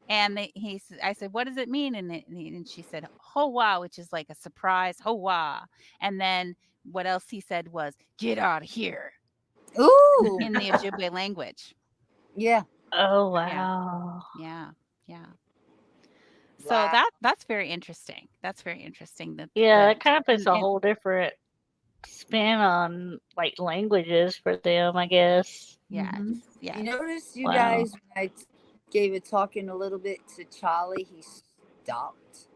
And I said, "What does it mean?" And she said, "Hoa," which is like a surprise, "Hoa." And then what else he said was, "Get out of here," Ooh. in the Ojibwe language. Yeah. Oh Yeah. wow. Yeah. Yeah. So Wow. that's very interesting. That's very interesting. Yeah, that kind of puts a and whole different spin on like languages for them, I guess. yes, Mhm. yes. You notice, you Wow. guys, when I gave it talking a little bit to Charlie, he stopped.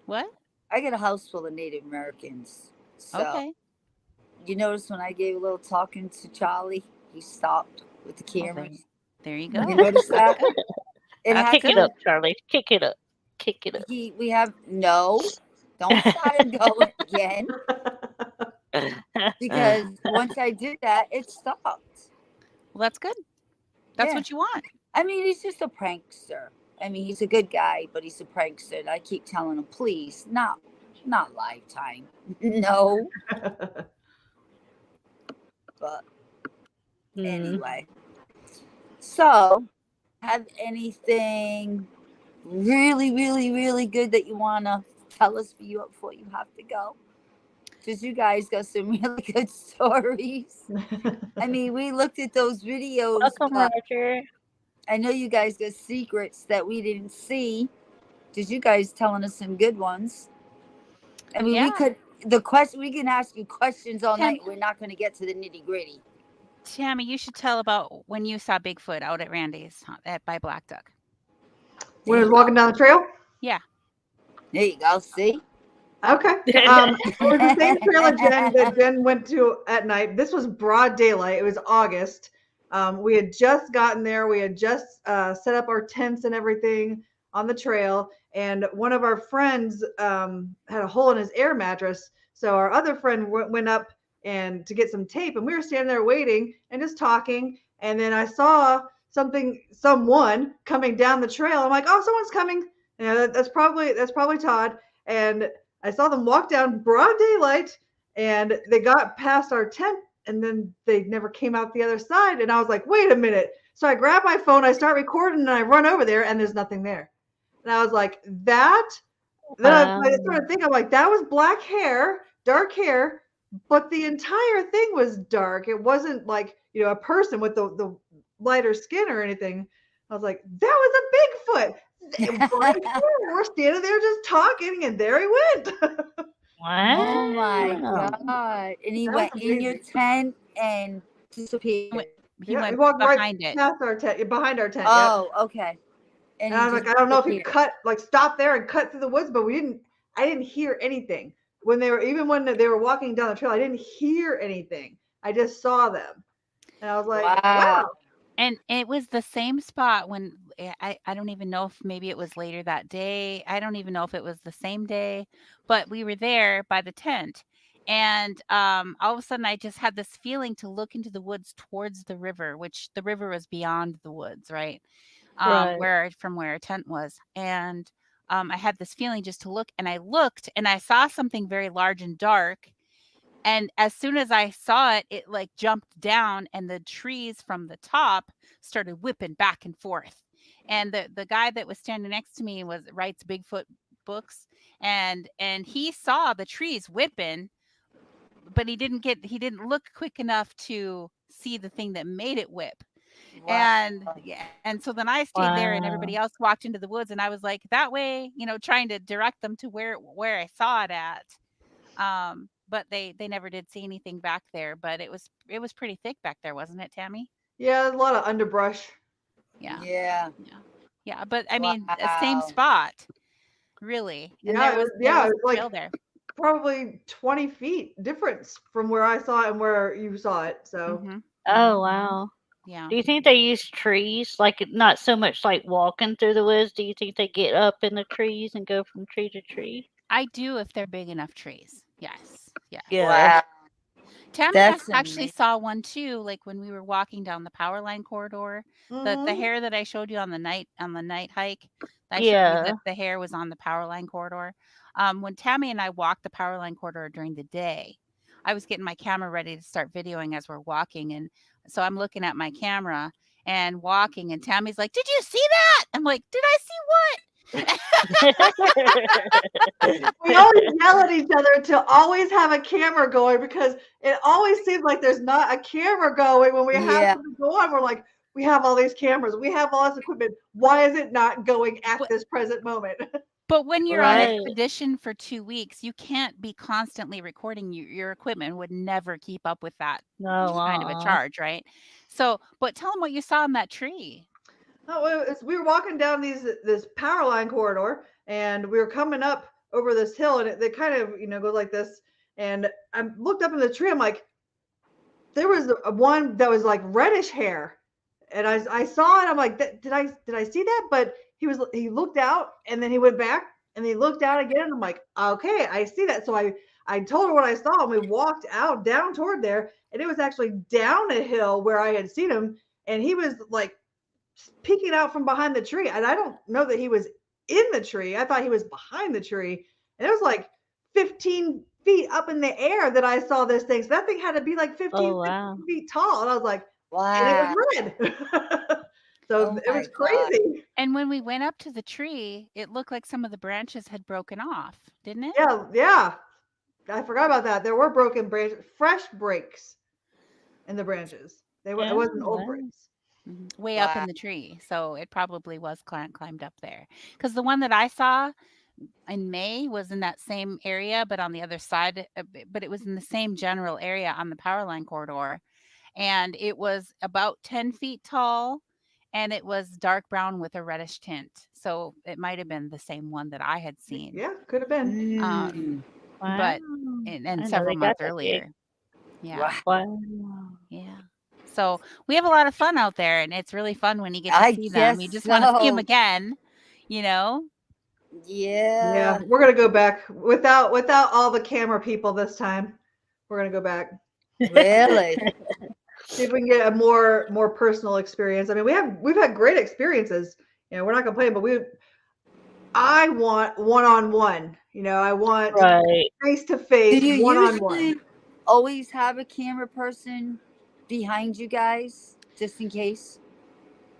What? I got a house full of Native Americans. So Okay. you notice when I gave a little talking to Charlie, he stopped with the Well, cameras. there you You go. notice that? That's good. It That's has Kick it good. up, Charlie. Kick it up. Kick it up. we have no. Don't start it going again, because once I did that, it stopped. Well, that's good. That's Yeah. what you want. I mean, he's just a prankster. I mean, he's a good guy, but he's a prankster. And I keep telling him, please, not Lifetime. No. But Mm. anyway. So, have anything really, really, really good that you want to tell us before you have to go? Because you guys got some really good stories. I mean, we looked at those videos, Welcome, but Roger. I know you guys got secrets that we didn't see. Because you guys telling us some good ones. I mean, Yeah. we can ask you questions all Tam- night. We're not going to get to the nitty gritty. Tammy, you should tell about when you saw Bigfoot out at Randy's by Black Duck. When I was walking down the trail. Yeah. There you go. See? Okay. It was the same trail that Jen went to at night. This was broad daylight. It was August. We had just gotten there. We had just set up our tents and everything on the trail. And one of our friends had a hole in his air mattress. So our other friend went up and to get some tape. And we were standing there waiting and just talking. And then I saw someone coming down the trail. I'm like, oh, someone's coming. That's probably Todd. And I saw them walk down broad daylight, and they got past our tent, and then they never came out the other side. And I was like, wait a minute. So I grab my phone, I start recording, and I run over there, and there's nothing there. And I was like, that. Then I started thinking, I'm like, that was black hair, dark hair, but the entire thing was dark. It wasn't like, a person with the lighter skin or anything. I was like, that was a Bigfoot. Right here. We're standing there just talking, and there he went. Wow. Oh my God. And he That went was in your amazing. tent and disappeared. He went walked behind right it. past our tent, behind our tent. Oh, okay. And he I was like, just I don't know if he disappeared. stopped there and cut through the woods, but I didn't hear anything. When they were walking down the trail, I didn't hear anything. I just saw them. And I was like, wow. And it was the same spot when I don't even know if maybe it was later that day. I don't even know if it was the same day, but we were there by the tent. And all of a sudden, I just had this feeling to look into the woods towards the river, which the river was beyond the woods, right? Right. From where our tent was. And I had this feeling just to look, and I looked, and I saw something very large and dark. And as soon as I saw it, it like jumped down, and the trees from the top started whipping back and forth. And the guy that was standing next to me writes Bigfoot books, and he saw the trees whipping, but he didn't look quick enough to see the thing that made it whip. And so then I stayed there, and everybody else walked into the woods, and I was like, that way, trying to direct them to where I saw it at. But they never did see anything back there, but it was pretty thick back there, wasn't it, Tammy? Yeah, there's a lot of underbrush. Yeah. But I mean, same spot, really. And Yeah, there was like trail there. probably 20 feet difference from where I saw it and where you saw it. So Oh wow. Yeah. Do you think they use trees? Like not so much like walking through the woods. Do you think they get up in the trees and go from tree to tree? I do if they're big enough trees. Yes. Yeah. Tammy That's actually amazing. saw one too, like when we were walking down the power line corridor. The Mhm. hair that I showed you on the night hike, I showed you Yeah. that the hair was on the power line corridor. When Tammy and I walked the power line corridor during the day, I was getting my camera ready to start videoing as we're walking, and so I'm looking at my camera and walking, and Tammy's like, "Did you see that?" I'm like, "Did I see what?" We always yell at each other to always have a camera going because it always seems like there's not a camera going when we have Yeah. something go on. We're like, we have all these cameras, we have all this equipment. Why is it not going at But this present moment? But when you're on Right. expedition for 2 weeks, you can't be constantly recording. Your equipment would never keep up with that No. kind of a charge, right? So, but tell them what you saw in that tree. Oh, we were walking down this power line corridor, and we were coming up over this hill, and it kind of goes like this. And I looked up in the tree. I'm like, there was one that was like reddish hair, and I saw it. I'm like, did I see that? But he looked out, and then he went back, and he looked out again. I'm like, okay, I see that. So I told her what I saw, and we walked out down toward there, and it was actually down a hill where I had seen him, and he was like peeking out from behind the tree. And I don't know that he was in the tree. I thought he was behind the tree. And it was like 15 feet up in the air that I saw this thing. So that thing had to be like 15, Oh, wow. 16 feet tall. And I was like, and it Wow. was red. So Oh it my was God. crazy. And when we went up to the tree, it looked like some of the branches had broken off, didn't it? Yeah. I forgot about that. There were broken branches, fresh breaks in the branches. It Yeah. wasn't old Wow. breaks. Way up Wow. in the tree. So it probably was climbed up there. Because the one that I saw in May was in that same area, but on the other side, but it was in the same general area on the power line corridor. And it was about 10 feet tall, and it was dark brown with a reddish tint. So it might have been the same one that I had seen. Yeah, could have been. Um, Mm. but Wow. I and know they several got months that big. earlier. Yeah. Wow. Wow. Yeah. So we have a lot of fun out there, and it's really fun when you get to I see them. You guess just want to see them so. again, you know? Yeah, Yeah. we're gonna go back without all the camera people this time. We're gonna go back. Really. See if we can get a more personal experience. I mean, we've had great experiences. We're not complaining, but I want one-on-one. I want Right. face to Do face, you one-on-one. usually always have a camera person behind you guys just in case?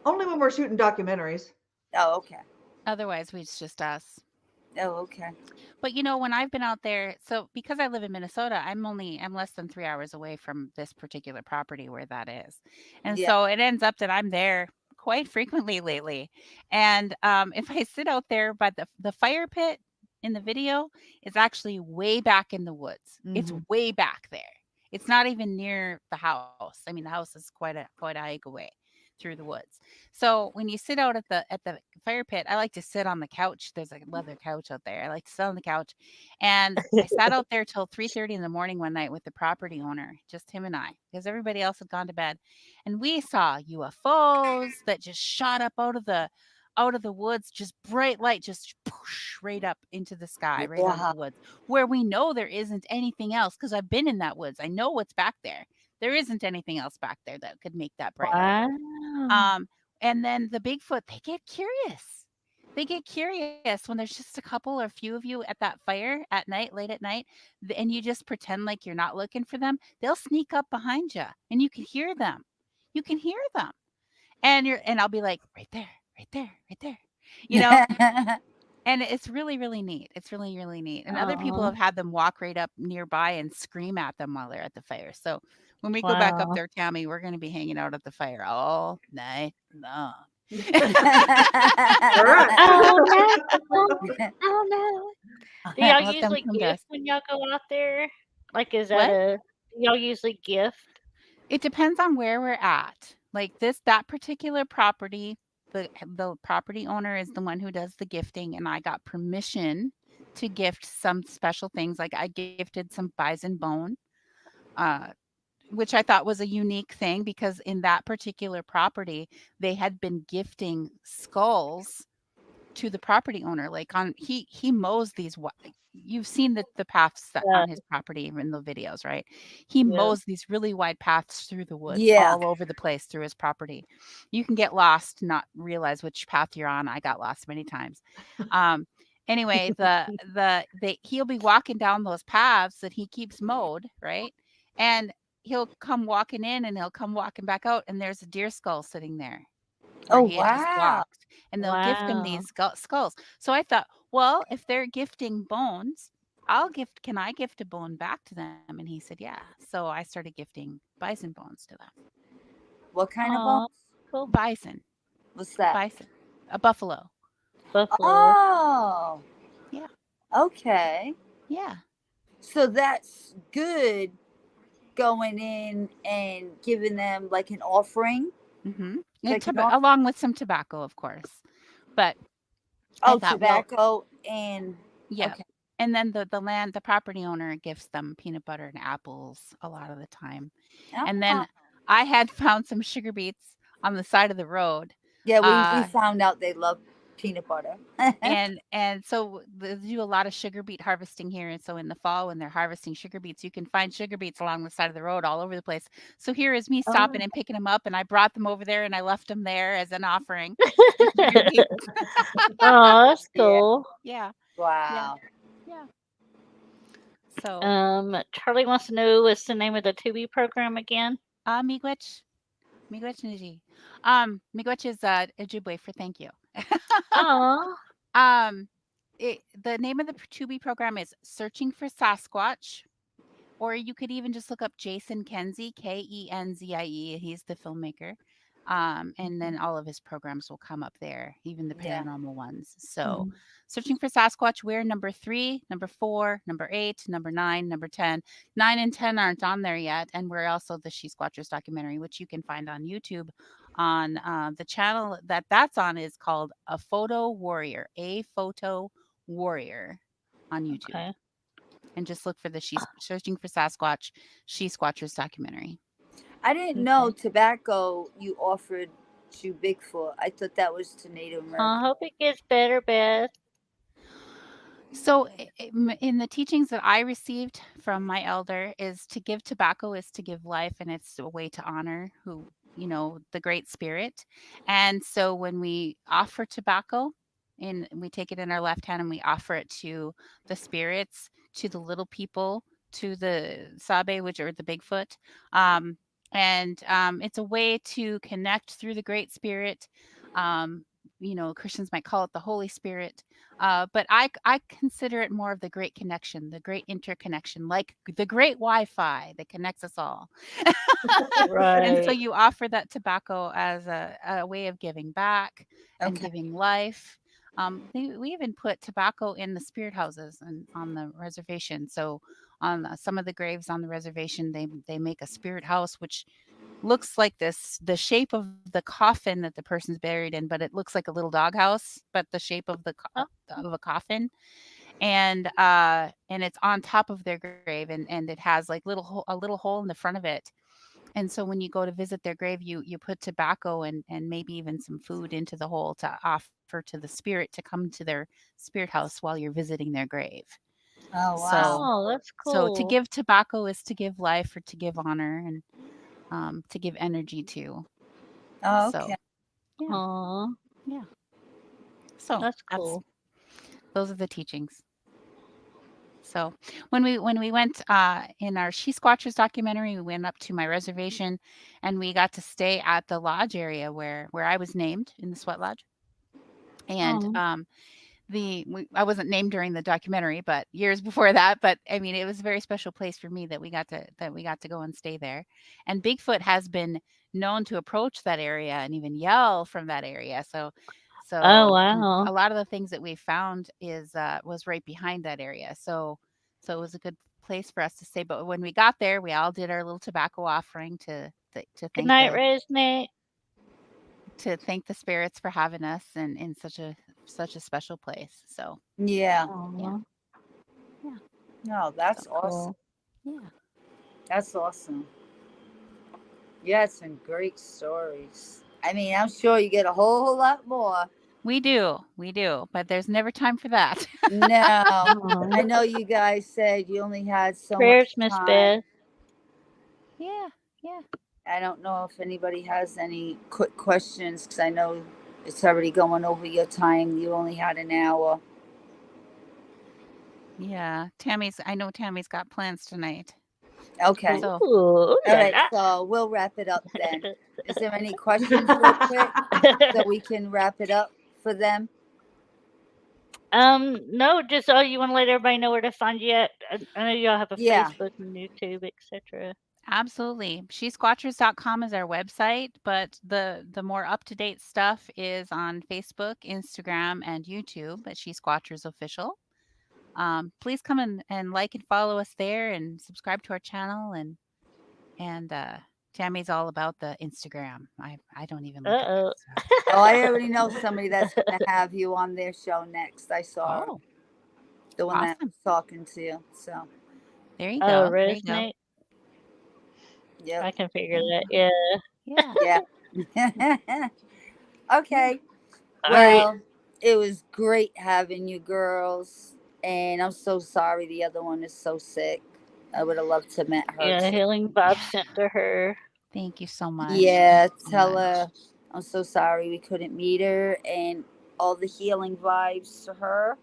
Only when we're shooting documentaries. Oh, okay. Otherwise, it's just us. Oh, okay. But when I've been out there, so because I live in Minnesota, I'm less than 3 hours away from this particular property where that is. And Yeah. so it ends up that I'm there quite frequently lately. And if I sit out there by the fire pit in the video is actually way back in the woods. It's Mhm. way back there. It's not even near the house. I mean, the house is quite a hike away through the woods. So when you sit out at the fire pit, I like to sit on the couch. There's a leather couch out there. I like to sit on the couch, and I sat out there till 3:30 in the morning one night with the property owner, just him and I, because everybody else had gone to bed, and we saw UFOs that just shot up out of the woods, just bright light, just poosh, right up into the sky, right out of Wow. the woods, where we know there isn't anything else because I've been in that woods. I know what's back there. There isn't anything else back there that could make that bright light. Wow. And then the Bigfoot, they get curious. They get curious when there's just a couple or few of you at that fire at night, late at night, and you just pretend like you're not looking for them. They'll sneak up behind you, and you can hear them. You can hear them, and I'll be like, right there, right there, right there, you know. And it's really, really neat. It's really, really neat. And other people Aw. have had them walk right up nearby and scream at them while they're at the fire. So when we go back up Wow. there, Tammy, we're going to be hanging out at the fire all night long. All right. Oh, no. Oh, no. Do y'all Let them usually come to us. gift when y'all go out there? Like, is that What? do y'all usually gift? It depends on where we're at. Like that particular property, the property owner is the one who does the gifting, and I got permission to gift some special things. Like I gifted some bison bone, uh, which I thought was a unique thing because in that particular property, they had been gifting skulls to the property owner. Like he mows these. You've seen the paths that Yeah. on his property in the videos, right? He Yeah. mows these really wide paths through the woods Yeah. all over the place through his property. You can get lost, not realize which path you're on. I got lost many times. Anyway, he'll be walking down those paths that he keeps mowed, right? And he'll come walking in and he'll come walking back out, and there's a deer skull sitting there where Oh, he had just wow. walked, and they'll gift him Wow. these skulls. So I thought, well, if they're gifting bones, can I gift a bone back to them? And he said, yeah. So I started gifting bison bones to them. What kind of Aw, bones? cool. Bison, What's that? bison, a buffalo. Buffalo. Oh, Yeah, okay. yeah. So that's good going in and giving them like an offering. Mm-hmm. Like an off- Along with some tobacco, of course. But I oh, thought, well, tobacco and yeah. okay. And then the property owner gifts them peanut butter and apples a lot of the time. And Oh. then I had found some sugar beets on the side of the road. Yeah, we found out they love peanut butter. And so they do a lot of sugar beet harvesting here. And so in the fall, when they're harvesting sugar beets, you can find sugar beets along the side of the road all over the place. So here is me stopping and picking them up, and I brought them over there and I left them there as an offering. The sugar beets. Oh, that's Yeah. cool. Yeah, Wow. yeah. So Charlie wants to know what's the name of the Tubi program again? Miigwech Niji. Miigwech is Ojibwe for thank you. Oh, The name of the Tubi program is Searching for Sasquatch, or you could even just look up Jason Kenzie, Kenzie. He's the filmmaker. And then all of his programs will come up there, even the Yeah. paranormal ones. So, Searching for Sasquatch, we're number 3, number 4, number 8, number 9, number 10. 9 and 10 aren't on there yet. And we're also the She-Squatchers documentary, which you can find on YouTube. On the channel that's on is called A Photo Warrior on YouTube. okay. And just look for the Searching for Sasquatch She-Squatchers documentary. I didn't know tobacco you offered to Bigfoot. I thought that was to Native I American. hope it gets better, Beth. So in the teachings that I received from my elder is to give tobacco is to give life, and it's a way to honor the great spirit. And so when we offer tobacco, and we take it in our left hand and we offer it to the spirits, to the little people, to the Sabe, which are the Bigfoot, and it's a way to connect through the great spirit. Christians might call it the Holy Spirit. But I consider it more of the great connection, the great interconnection, like the great Wi-Fi that connects us all. And so Right. you offer that tobacco as a way of giving back and Okay. giving life. We even put tobacco in the spirit houses and on the reservation. So on some of the graves on the reservation, they make a spirit house, which looks like the shape of the coffin that the person's buried in, but it looks like a little doghouse, but the shape of of a coffin, and it's on top of their grave, and it has like a little hole in the front of it. And so when you go to visit their grave, you put tobacco and maybe even some food into the hole to offer to the spirit to come to their spirit house while you're visiting their grave. Oh, So wow. Oh, that's so to cool. give tobacco is to give life or to give honor, and to give energy to. Oh, So okay. yeah, Aw, yeah. So that's cool. those are the teachings. So when we went in our She-Squatchers documentary, we went up to my reservation, and we got to stay at the lodge area where I was named in the sweat lodge. And Oh, I wasn't named during the documentary, but years before that. But I mean, it was a very special place for me that we got to go and stay there. And Bigfoot has been known to approach that area and even yell from that area. So oh, and wow. a lot of the things that we found was right behind that area. So it was a good place for us to stay. But when we got there, we all did our little tobacco offering to Good thank night, Rosemary. the spirits for having us in such a special place. So Yeah. Aw, yeah, No, that's so awesome. cool. yeah. That's awesome. You had some great stories. I mean, I'm sure you get a whole lot more We do, but there's never time for that. No, Aw. I know you guys said you only had so Prayers, much Miss time. Beth. Yeah. I don't know if anybody has any quick questions because I know it's already going over your time. You only had an hour. Yeah. I know Tammy's got plans tonight. Okay. So Ooh, All la right. la. So we'll wrap it up then. Is there any questions real quick so we can wrap it up for them? No, just you want to let everybody know where to find you at. I know y'all have a Yeah. Facebook and YouTube, etc. absolutely. She-Squatchers.com is our website, but the more up-to-date stuff is on Facebook, Instagram, and YouTube at She-Squatchers Official. Please come and like and follow us there and subscribe to our channel and Tammy's all about the Instagram. I don't even look at Uh-oh. that stuff. Oh, I already know somebody that's going to have you on their show next. I saw her, Oh, the one that I awesome. was talking to. So, There you Oh, go. There you go. resonate. I yep. can figure There that. you Yeah. Yeah. Yeah. Okay. All right. Well, it was great having you girls. And I'm so sorry the other one is so sick. I would have loved to met her. Yeah, too. healing vibes sent to her. Thank you so much. Yeah, so tell much. her I'm so sorry we couldn't meet her and all the healing vibes to her.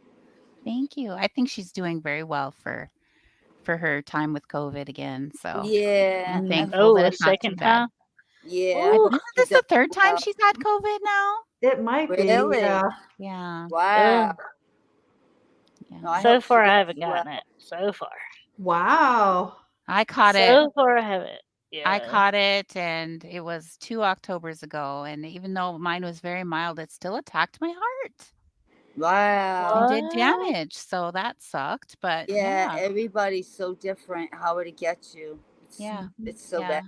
Thank you. I think she's doing very well for her time with COVID again. So Yeah. I'm I thankful Oh, that a it's not too second bad. time. Yeah. Ooh. Isn't She this the does third time well. she's had COVID now? It might be. Really? Yeah. Yeah. Wow. Yeah. No, I So hope she far, I does haven't well. gotten it. So far. Wow. I caught it. So far, I haven't. I Yeah. caught it, and it was 2 Octobers ago. And even though mine was very mild, it still attacked my heart Wow. and did What? damage. So that sucked. But Yeah, yeah, everybody's so different how it gets you. yeah, It's so yeah, bad.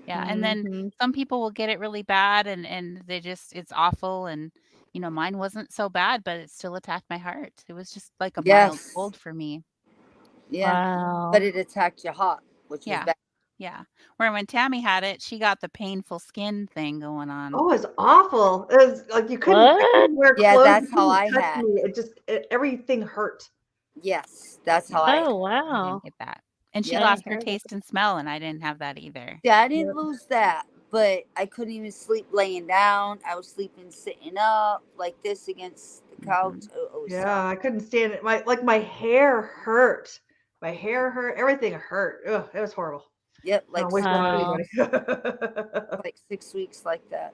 yeah. And then Mhm. some people will get it really bad, and they just it's awful. And mine wasn't so bad, but it still attacked my heart. It was just like a mild Yes. cold for me. Yeah. Wow. But it attacked your heart, which was Yeah. bad. Yeah. Where when Tammy had it, she got the painful skin thing going on. Oh, it's awful. It was like I What? couldn't wear Yeah, clothes. that's You how couldn't I touch had. me. Everything hurt. Yes, that's how Yeah. I. Oh, I wow. didn't get that. And she Yep. I lost didn't her hear that. taste and smell, and I didn't have that either. Yeah, I didn't Yep. lose that, but I couldn't even sleep laying down. I was sleeping sitting up like this against the couch. Mhm. It was Yeah, I couldn't stand it. My hair hurt. My hair hurt. Everything hurt. Ugh, it was horrible. Yep, I like don't wish that on Wow. anybody. like 6 weeks like that.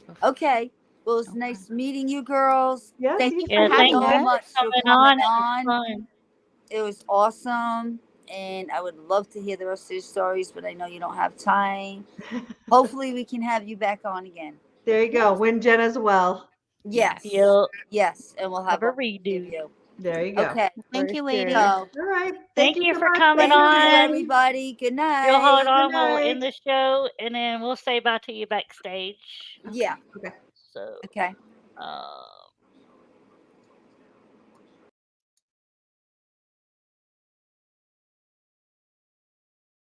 Oof. Okay. Well, it's Okay. nice meeting you girls. Yes, Thank you you for Yeah, too. thank having you So us. much for for coming coming on. It was on. fun. It was awesome. And I would love to hear the rest of your stories, but I know you don't have time. Hopefully, we can have you back on again. There you go. Win Jen as well. Yes. Yep. Yes. And we'll have Have a all three of redo. you. There you go. Okay. Thank For you, sure. ladies. So, All right. Thank you you so for much. coming thank you, on. everybody. Good You'll hold night. on. Good We'll end night. the show, and then we'll say bye to you backstage. Yeah. Okay. So, Okay.